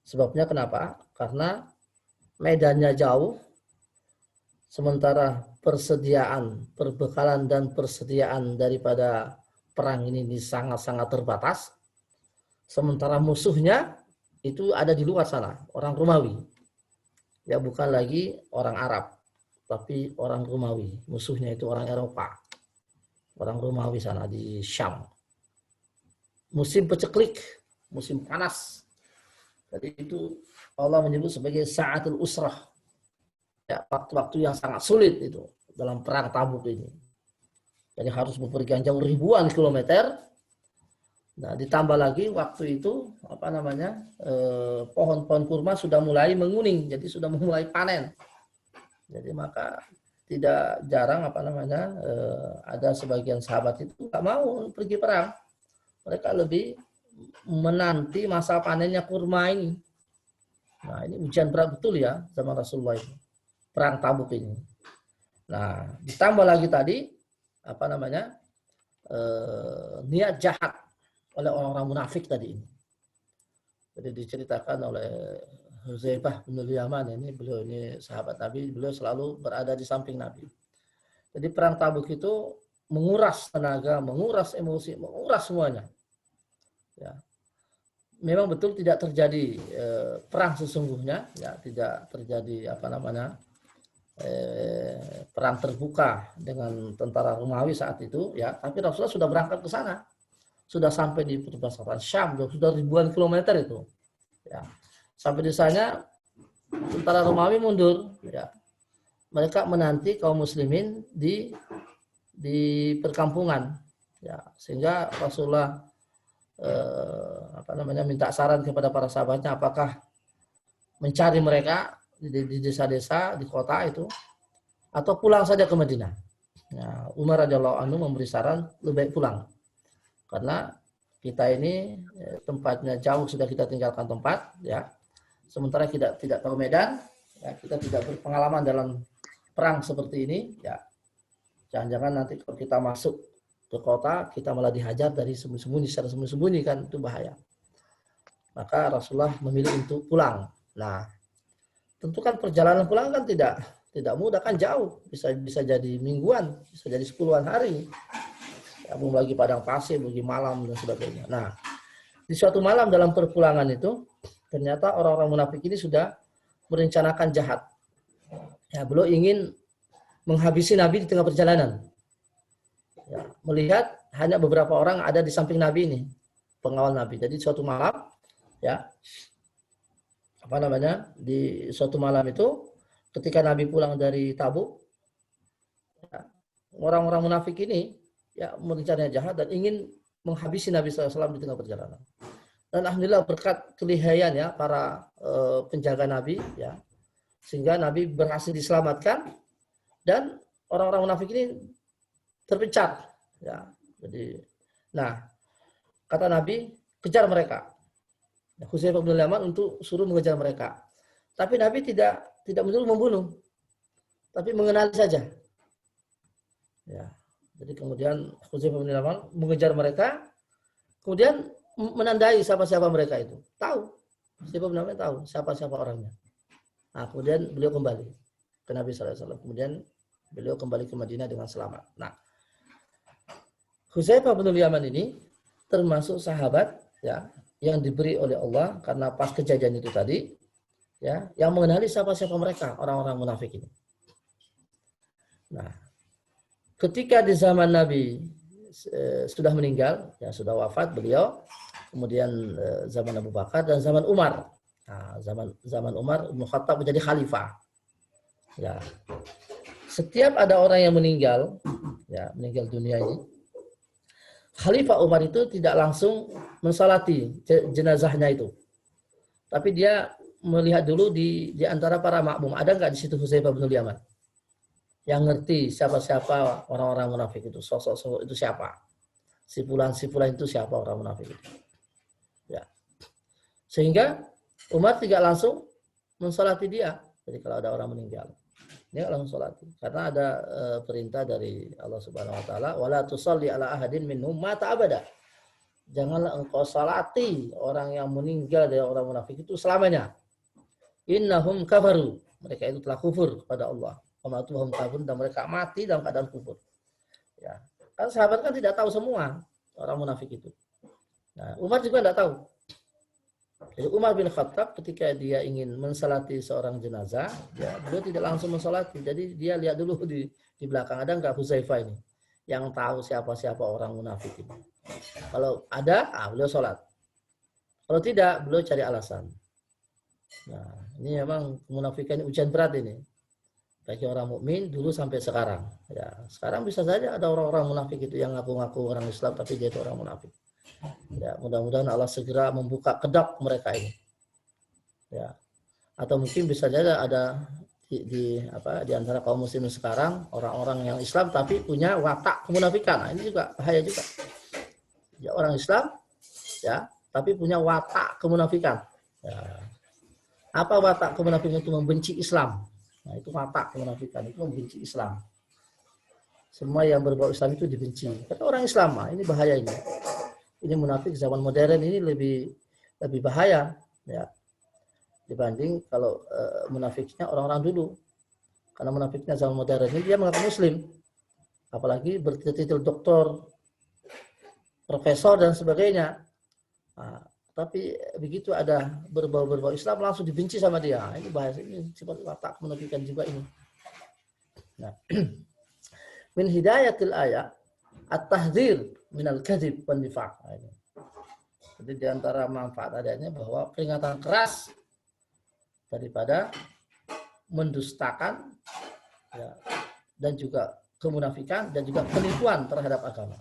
Sebabnya kenapa? Karena medannya jauh, sementara persediaan, perbekalan dan persediaan daripada perang ini sangat-sangat terbatas. Sementara musuhnya itu ada di luar sana, orang Romawi. Ya, bukan lagi orang Arab, tapi orang Romawi. Musuhnya itu orang Eropa. Orang Romawi sana di Syam. Musim peceklik, musim panas. Jadi itu Allah menyebut sebagai sa'atul usrah. Ya, waktu-waktu yang sangat sulit itu dalam perang Tabuk ini. Jadi harus bepergian jauh ribuan kilometer. Nah, ditambah lagi waktu itu pohon-pohon kurma sudah mulai menguning, jadi sudah mulai panen. Jadi maka tidak jarang ada sebagian sahabat itu nggak mau pergi perang. Mereka lebih menanti masa panennya kurma ini. Nah, ini ujian berat betul ya zaman Rasulullah itu. Perang Tabuk ini. Nah, ditambah lagi tadi niat jahat oleh orang-orang munafik tadi ini. Jadi diceritakan oleh Huzaifah bin Yaman, beliau ini sahabat Nabi, beliau selalu berada di samping Nabi. Jadi perang Tabuk itu menguras tenaga, menguras emosi, menguras semuanya. Ya. Memang betul tidak terjadi perang sesungguhnya, ya, tidak terjadi perang terbuka dengan tentara Romawi saat itu, ya. Tapi Rasulullah sudah berangkat ke sana, sudah sampai di perbatasan Syam, sudah ribuan kilometer itu, ya. Sampai di sana tentara Romawi mundur, ya. Mereka menanti kaum muslimin di perkampungan, ya. Sehingga Rasulullah minta saran kepada para sahabatnya, apakah mencari mereka di desa-desa, di kota itu, atau pulang saja ke Madinah. Nah, Umar radhiyallahu anhu memberi saran lebih baik pulang, karena kita ini tempatnya jauh, sudah kita tinggalkan tempat, ya. Sementara kita tidak tahu medan, ya, kita tidak berpengalaman dalam perang seperti ini, ya. Jangan-jangan nanti kalau kita masuk ke kota, kita malah dihajar dari sembunyi-sembunyi, secara sembunyi-sembunyi, kan itu bahaya. Maka Rasulullah memilih untuk pulang. Nah, tentu kan perjalanan pulang kan tidak mudah, kan jauh, bisa jadi mingguan, bisa jadi 10-an hari. Ya, belum lagi padang pasir, bagi malam dan sebagainya. Nah, di suatu malam dalam perpulangan itu, ternyata orang-orang munafik ini sudah merencanakan jahat. Ya, beliau ingin menghabisi Nabi di tengah perjalanan. Ya, melihat hanya beberapa orang ada di samping Nabi ini, pengawal Nabi. Jadi suatu malam, ya, di suatu malam itu, ketika Nabi pulang dari Tabuk, ya, orang-orang munafik ini, ya, merencanakan jahat dan ingin menghabisi Nabi SAW di tengah perjalanan. Dan alhamdulillah berkat kelihayan, ya, para penjaga Nabi, ya, sehingga Nabi berhasil diselamatkan dan orang-orang munafik ini terpencar, ya. Jadi, nah, kata Nabi, kejar mereka. Hudzaifah bin Yaman untuk suruh mengejar mereka. Tapi Nabi tidak menyuruh membunuh, tapi mengenali saja. Ya. Jadi kemudian Hudzaifah bin Yaman mengejar mereka, kemudian menandai siapa-siapa mereka itu. Tahu. Hudzaifah bin Yaman tahu siapa-siapa orangnya. Nah, kemudian beliau kembali ke Nabi SAW. Kemudian beliau kembali ke Madinah dengan selamat. Nah, Hudzaifah bin Yaman ini termasuk sahabat ya yang diberi oleh Allah karena pas kejadian itu tadi ya yang mengenali siapa-siapa mereka orang-orang munafik ini. Nah, ketika di zaman Nabi sudah meninggal, ya sudah wafat beliau, kemudian zaman Abu Bakar dan zaman Umar. Nah, zaman Umar Ibnu Khattab menjadi khalifah. Ya. Setiap ada orang yang meninggal, ya meninggal dunia ini, Khalifah Umar itu tidak langsung mensalati jenazahnya itu, tapi dia melihat dulu di antara para makmum ada nggak di situ Hudzaifah bin Yaman yang ngerti siapa-siapa orang-orang munafik itu, sosok-sosok itu siapa, sipulan-sipulan itu siapa orang munafik itu. Ya. Sehingga Umar tidak langsung mensalati dia. Jadi kalau ada orang meninggal, dia langsung salati karena ada perintah dari Allah Subhanahu wa taala, wala tusalli ala ahadin minhum mata abada. Janganlah engkau salati orang yang meninggal dari orang munafik itu selamanya. Innahum kafaru. Mereka itu telah kufur kepada Allah. Wamatuhum kafirun, dan mereka mati dalam keadaan kufur. Ya. Kan sahabat kan tidak tahu semua orang munafik itu. Nah, Umar juga tidak tahu. Jadi Umar bin Khattab ketika dia ingin mensalati seorang jenazah, ya, beliau tidak langsung mensalati. Jadi dia lihat dulu di belakang ada enggak Hudzaifah ini yang tahu siapa-siapa orang munafik ini. Kalau ada, beliau sholat. Kalau tidak, beliau cari alasan. Nah, ini memang kemunafikan ini ujian berat ini bagi orang mukmin dulu sampai sekarang. Ya, sekarang bisa saja ada orang-orang munafik itu yang ngaku-ngaku orang Islam tapi dia itu orang munafik. Ya, mudah-mudahan Allah segera membuka kedok mereka ini. Ya. Atau mungkin bisa saja ada di antara kaum muslimin sekarang orang-orang yang Islam tapi punya watak kemunafikan. Nah, ini juga bahaya juga. Ya, orang Islam ya, tapi punya watak kemunafikan. Ya. Apa watak kemunafikan itu? Membenci Islam. Nah, itu watak kemunafikan, itu membenci Islam. Semua yang berbau Islam itu dibenci. Kata orang Islam, ini bahaya ini. Ini munafik zaman modern ini lebih bahaya ya dibanding kalau munafiknya orang-orang dulu. Karena munafiknya zaman modern ini dia mengaku muslim. Apalagi bertitel doktor, profesor dan sebagainya. Nah, tapi begitu ada berbau Islam langsung dibenci sama dia. Ini bahaya, ini seperti watak munafikan juga ini. Nah, min hidayatil ayat at-tahdzir minal kadzib wan nifaq. Jadi di antara manfaat adanya bahwa peringatan keras daripada mendustakan ya, dan juga kemunafikan dan juga penipuan terhadap agama.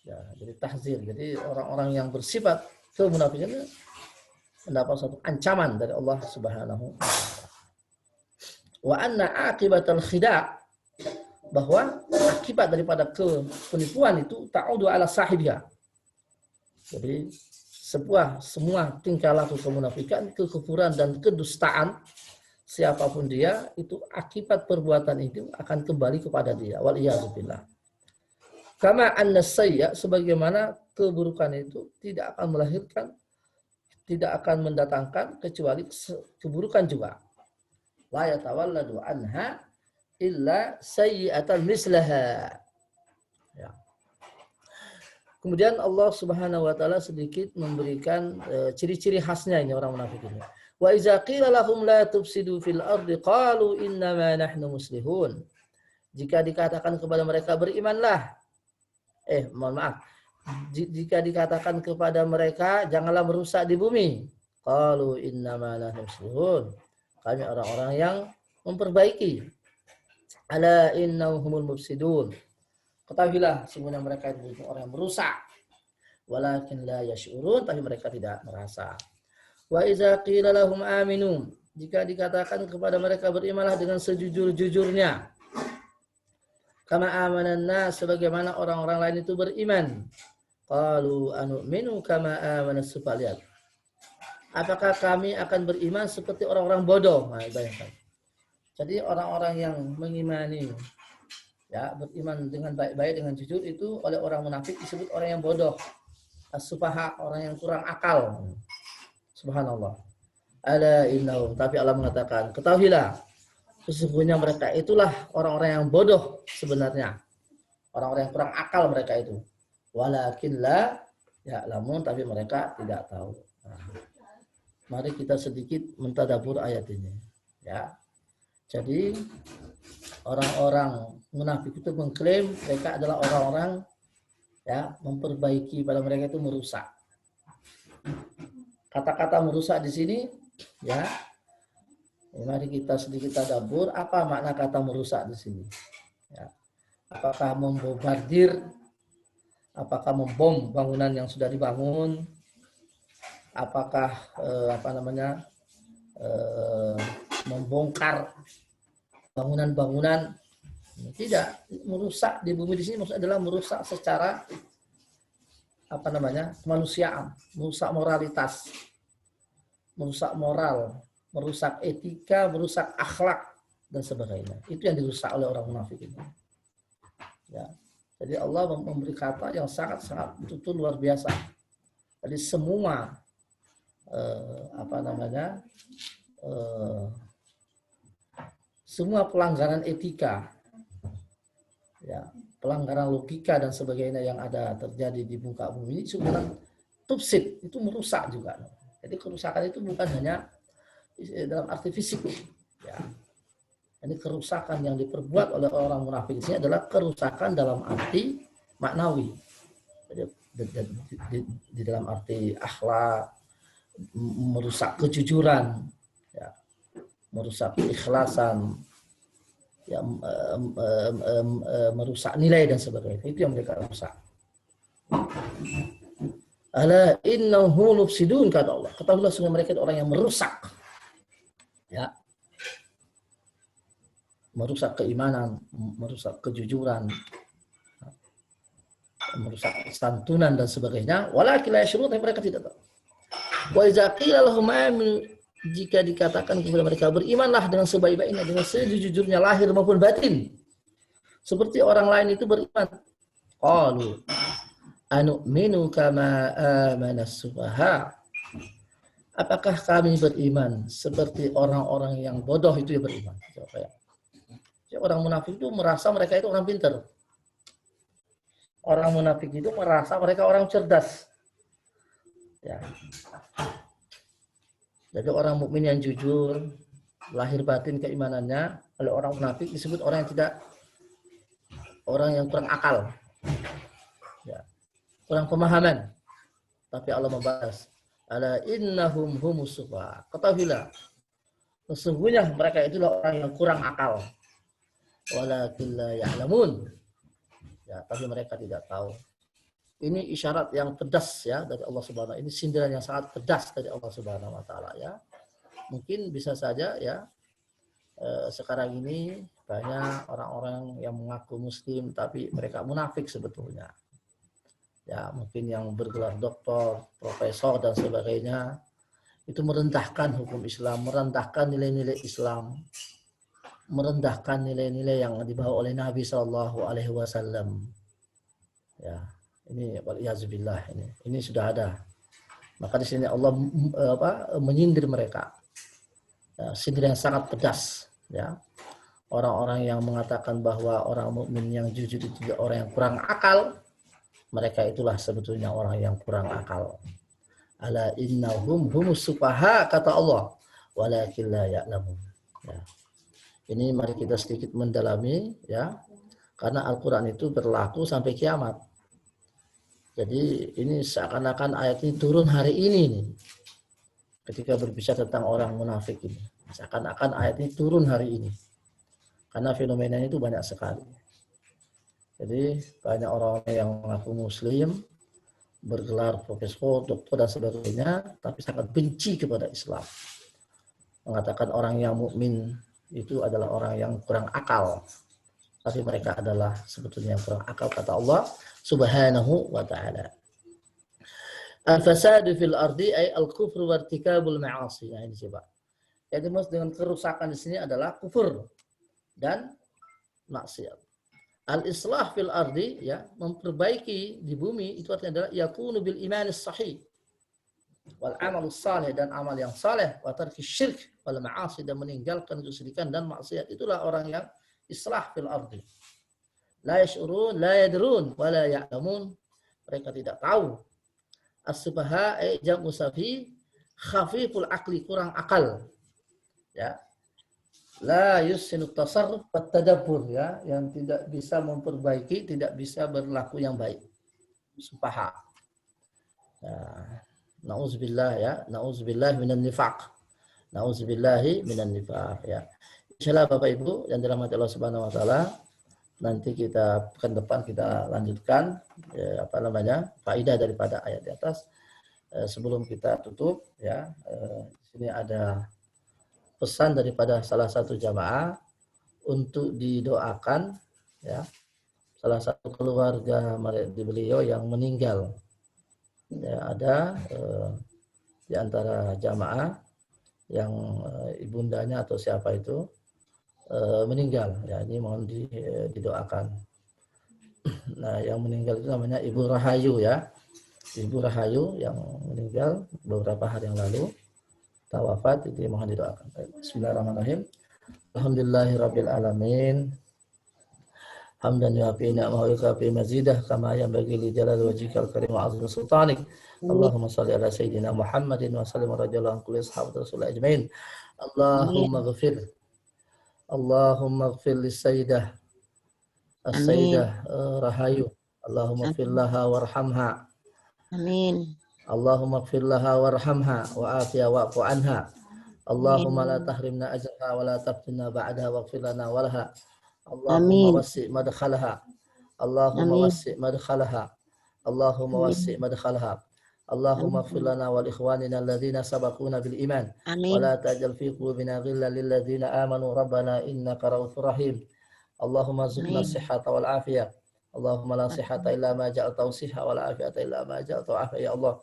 Ya, jadi tahzir. Jadi orang-orang yang bersifat kemunafikan itu mendapat suatu ancaman dari Allah Subhanahu wa taala. Wa anna aqibatal khida', bahwa akibat daripada penipuan itu ta'udu ala sahibiha. Jadi semua tingkah laku kemunafikan, kekufuran dan kedustaan siapapun dia itu akibat perbuatan itu akan kembali kepada dia. Wal iyadzubillah. Kama anna sayya, sebagaimana keburukan itu tidak akan mendatangkan kecuali keburukan juga. La yatawalladu anha illa sayyi'atan mislaha. Ya. Kemudian Allah Subhanahu wa taala sedikit memberikan ciri-ciri khasnya ini orang munafik ini. Wa idza qila lahum la tufsidu fil ardi qalu innama nahnu muslihun. Jika dikatakan kepada mereka berimanlah. Jika dikatakan kepada mereka janganlah merusak di bumi. Qalu innama nahnu muslihun. Kami orang-orang yang memperbaiki. Ala innahumul mufsidun. Ketahuilah sesungguhnya mereka itu orang yang merusak. Walakin la yash'urun, tapi mereka tidak merasa. Wa idza qila lahum aminu, jika dikatakan kepada mereka berimanlah dengan sejujur-jujurnya. Kama amanan nas, sebagaimana orang-orang lain itu beriman. Qalu anu'minu kama amana sufaha. Lihat. Apakah kami akan beriman seperti orang-orang bodoh? Nah, bayangkan. Jadi orang-orang yang mengimani, ya, beriman dengan baik-baik, dengan jujur, itu oleh orang munafik disebut orang yang bodoh. As-sufaha, orang yang kurang akal. Subhanallah. Ala innahu, tapi Allah mengatakan, ketahuilah, sesungguhnya mereka itulah orang-orang yang bodoh sebenarnya. Orang-orang yang kurang akal mereka itu. Walakin la ya'lamun, tapi mereka tidak tahu. Nah, mari kita sedikit mentadabur ayat ini. Ya. Jadi orang-orang munafik itu mengklaim mereka adalah orang-orang, ya, memperbaiki, pada mereka itu merusak. Kata-kata merusak di sini, ya, mari kita sedikit tadabbur apa makna kata merusak di sini. Ya. Apakah membombardir, apakah membom bangunan yang sudah dibangun, apakah membongkar bangunan-bangunan. Tidak, merusak di bumi di sini maksudnya adalah merusak secara kemanusiaan, merusak moralitas, merusak moral, merusak etika, merusak akhlak dan sebagainya. Itu yang dirusak oleh orang munafik ini. Ya. Jadi Allah memberi kata yang sangat-sangat betul-betul luar biasa. Jadi semua semua pelanggaran etika, ya, pelanggaran logika dan sebagainya yang ada terjadi di muka bumi ini sebenarnya tufsid, itu merusak juga. Jadi kerusakan itu bukan hanya dalam arti fisik, ya. Ini kerusakan yang diperbuat oleh orang munafik ini adalah kerusakan dalam arti maknawi. Jadi, di dalam arti akhlak, merusak kejujuran, ya, merusak keikhlasan, ya, merusak nilai dan sebagainya. Itu yang mereka rusak. Ala innahum mufsidun, kata Allah. Ketahuilah sungguh mereka itu orang yang merusak. Ya. Merusak keimanan, merusak kejujuran, merusak santunan dan sebagainya. Walakin la yashurun, tapi mereka tidak tahu. Wa iza qila lahum aminu, jika dikatakan kepada mereka berimanlah dengan sebaik-baiknya, dengan sejujurnya lahir maupun batin, seperti orang lain itu beriman. Qalu anu'minu kama amana sufaha. Apakah kami beriman seperti orang-orang yang bodoh itu yang beriman? Orang munafik itu merasa mereka itu orang pintar. Orang munafik itu merasa mereka orang cerdas. Ya. Jadi orang mukmin yang jujur, lahir batin keimanannya, oleh orang munafik disebut orang yang kurang akal, ya, kurang pemahaman. Tapi Allah membahas, ala innahum humus sufaha. Ketahuilah, sesungguhnya mereka itulah orang yang kurang akal. Walakin la ya'lamun. Ya, tapi mereka tidak tahu. Ini isyarat yang pedas, ya, dari Allah Subhanahu wa taala. Ini sindiran yang sangat pedas dari Allah Subhanahu wa taala, ya. Mungkin bisa saja, ya, sekarang ini banyak orang-orang yang mengaku muslim tapi mereka munafik sebetulnya. Ya, mungkin yang bergelar doktor, profesor dan sebagainya itu merendahkan hukum Islam, merendahkan nilai-nilai Islam, merendahkan nilai-nilai yang dibawa oleh Nabi Shallallahu Alaihi Wasallam. Ya, ini waliyahzubillah, ini sudah ada. Maka di sini Allah menyindir mereka, ya, sindir yang sangat pedas. Ya, orang-orang yang mengatakan bahwa orang mukmin yang jujur itu orang yang kurang akal, mereka itulah sebetulnya orang yang kurang akal. Ala innahum humus sufaha, kata Allah, walakin la ya'lamun. Ya. Ini mari kita sedikit mendalami, ya, karena Al-Quran itu berlaku sampai kiamat. Jadi ini seakan-akan ayat ini turun hari ini nih, ketika berbicara tentang orang munafik ini. Seakan-akan ayat ini turun hari ini, karena fenomenanya itu banyak sekali. Jadi banyak orang yang mengaku muslim, bergelar profesor, doktor dan sebagainya, tapi sangat benci kepada Islam. Mengatakan orang yang mukmin itu adalah orang yang kurang akal, tapi mereka adalah sebetulnya yang kurang akal, kata Allah Subhanahu wa taala. Al-fasadu fil ardi ay al-kufru wa irtikabul ma'asi. Nah, ini coba. Jadi maksud dengan kerusakan di sini adalah kufur dan maksiat. Al-islah fil ardi, ya, memperbaiki di bumi itu artinya adalah yakunu bil imanis sahih wal amal saleh, dan amal yang saleh, wa tarki syirk wal ma'asi, dan meninggalkan kesyirikan dan maksiat. Itulah orang yang islah fil ardi. La yash'urun, la yadrun, wa la ya'lamun. Mereka tidak tahu. As-sufaha jam'u safi, khafiful akli, kurang akal. Ya. La yusinu tasarruf wa tadabbur, ya, yang tidak bisa memperbaiki, tidak bisa berlaku yang baik. Sufaha. Ya. Nauzubillah, ya, nauzubillah minan nifaq. Nauzubillahi minan nifaq, ya. Insyaallah Bapak Ibu yang dirahmati Allah Subhanahu wa taala, nanti kita pekan depan kita lanjutkan faedah daripada ayat di atas. Sebelum kita tutup, ya, di sini ada pesan daripada salah satu jamaah untuk didoakan, ya, salah satu keluarga di beliau yang meninggal. Ya, ada di antara jamaah yang ibundanya atau siapa itu meninggal. Ya, ini mohon didoakan. Nah, yang meninggal itu namanya Ibu Rahayu, ya. Ibu Rahayu yang meninggal beberapa hari yang lalu, tawafat, itu mohon didoakan. Bismillahirrahmanirrahim. Alhamdulillahirabbil alamin. Hamdan yuafi ni'amahu wa yukafi mazidah kama yanbaghi li jalali wajhikal karim wa 'azimi sultanik. Allahumma shalli ala sayyidina Muhammadin wa sallim radhiyallahu anhu kulli sahabat rasul ajmain. Allahumma ighfir lis-sayyidah as-sayyidah Rahayu. Allahumma ighfir laha warhamha. Amin. Allahumma ighfir laha warhamha wa afiya wa'fu anha. Allahumma la tahrimna ajraha wa la taftinna ba'daha waghfir lana wa laha. Allahumma wasi' madkhalaha. Allahumma wasi' madkhalaha. Allahumma wasi' madkhalaha. Allahumma ighfir lana wa li ikhwanina alladhina sabaquna bil iman. Wa la taj'al fi qulubina ghillan lil ladzina amanu rabbana innaka ra'ufur rahim. Allahumma zidna sihhata wal afiyah. Allahumma la sihhata illa ma ja'altahu sihha wa la afiyata illa ma ja'altahu afiyah. Ya Allah,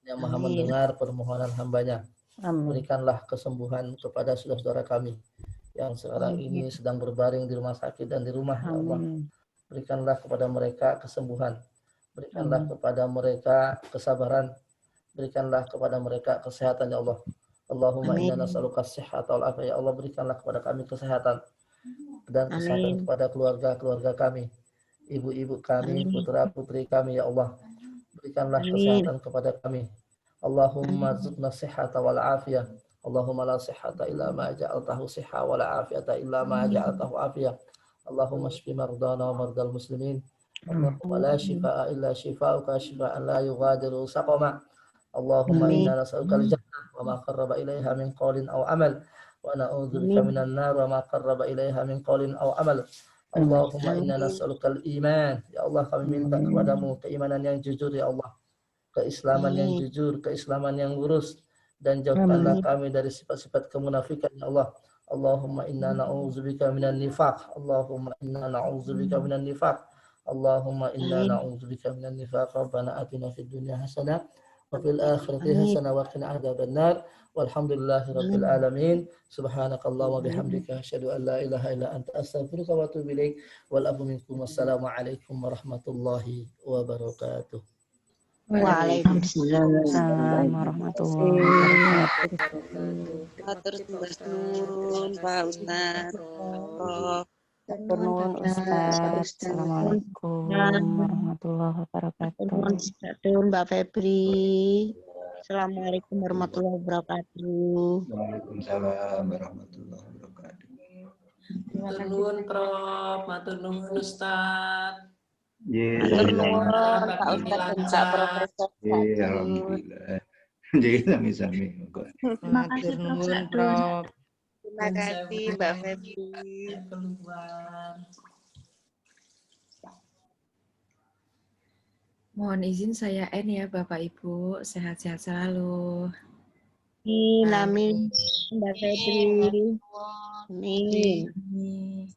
yang Maha mendengar permohonan hambanya, berikanlah kesembuhan kepada saudara-saudara kami yang sekarang ini sedang berbaring di rumah sakit dan di rumah. Ya Allah, berikanlah kepada mereka kesembuhan, berikanlah kepada mereka kesabaran, berikanlah kepada mereka kesehatan. Ya Allah, Allahumma inna nas'aluka as-sihhata wal afiyah. Ya Allah, berikanlah kepada kami kesehatan dan kesehatan kepada keluarga-keluarga kami, ibu-ibu kami, putra-putri kami. Ya Allah, berikanlah kesehatan kepada kami. Allahumma zidna sihhata wal afiyah. Allahumma la sihhata illa ma ja'altahu sihha wa la afiyata illa ma ja'altahu afiyah. Allahumma shfi mardana wa mardal muslimin. Allahumma la shifaa illa shifauka shifaan la yughadiru saqama. Allahumma inna nas'aluka al-jannah wa ma qarraba ilaiha min qawlin aw amal, wa na'udzubika minan nar wa ma qarraba ilaiha min qawlin aw amal. Allahumma inna nas'aluka al-iman. Ya Allah, kami minta kepadamu keimanan yang jujur. Ya Allah, keislaman yang jujur, keislaman yang lurus, dan jauhkanlah kami dari sifat-sifat kemunafikan. Ya Allah, Allahumma inna na'udzubika minan nifaq. Allahumma inna na'udzubika minan nifaq. Allahumma inna na'udzubika minan nifaq. Rabbana atina fid dunya hasanah wa fil akhirati hasanah wa qina adzabannar. Walhamdulillahi rabbil alamin. Subhanakallahumma bihamdika asyhadu an la ilaha illa anta astaghfiruka wa atubu ilaik. Wal afu minkum. Wassalamu alaikum warahmatullahi wabarakatuh. Waalaikumsalam warahmatullahi wabarakatuh. Matur nuwun Pak Ustaz. Nuwun Ustaz. Assalamualaikum warahmatullahi wabarakatuh. Mbak Febri. Assalamualaikum warahmatullahi wabarakatuh. Waalaikumsalam warahmatullahi wabarakatuh. Matur nuwun Prof, matur nuwun Ustaz. Matur nuwun Pak Ustaz dan Pak Profesor. Alhamdulillah. Jadi sami-sami. Matur nuwun Prof. Terima kasih Mbak Febri. Keluar. Mohon izin saya N ya Bapak Ibu, sehat-sehat selalu. Amin. Mbak Febri. Amin. Amin.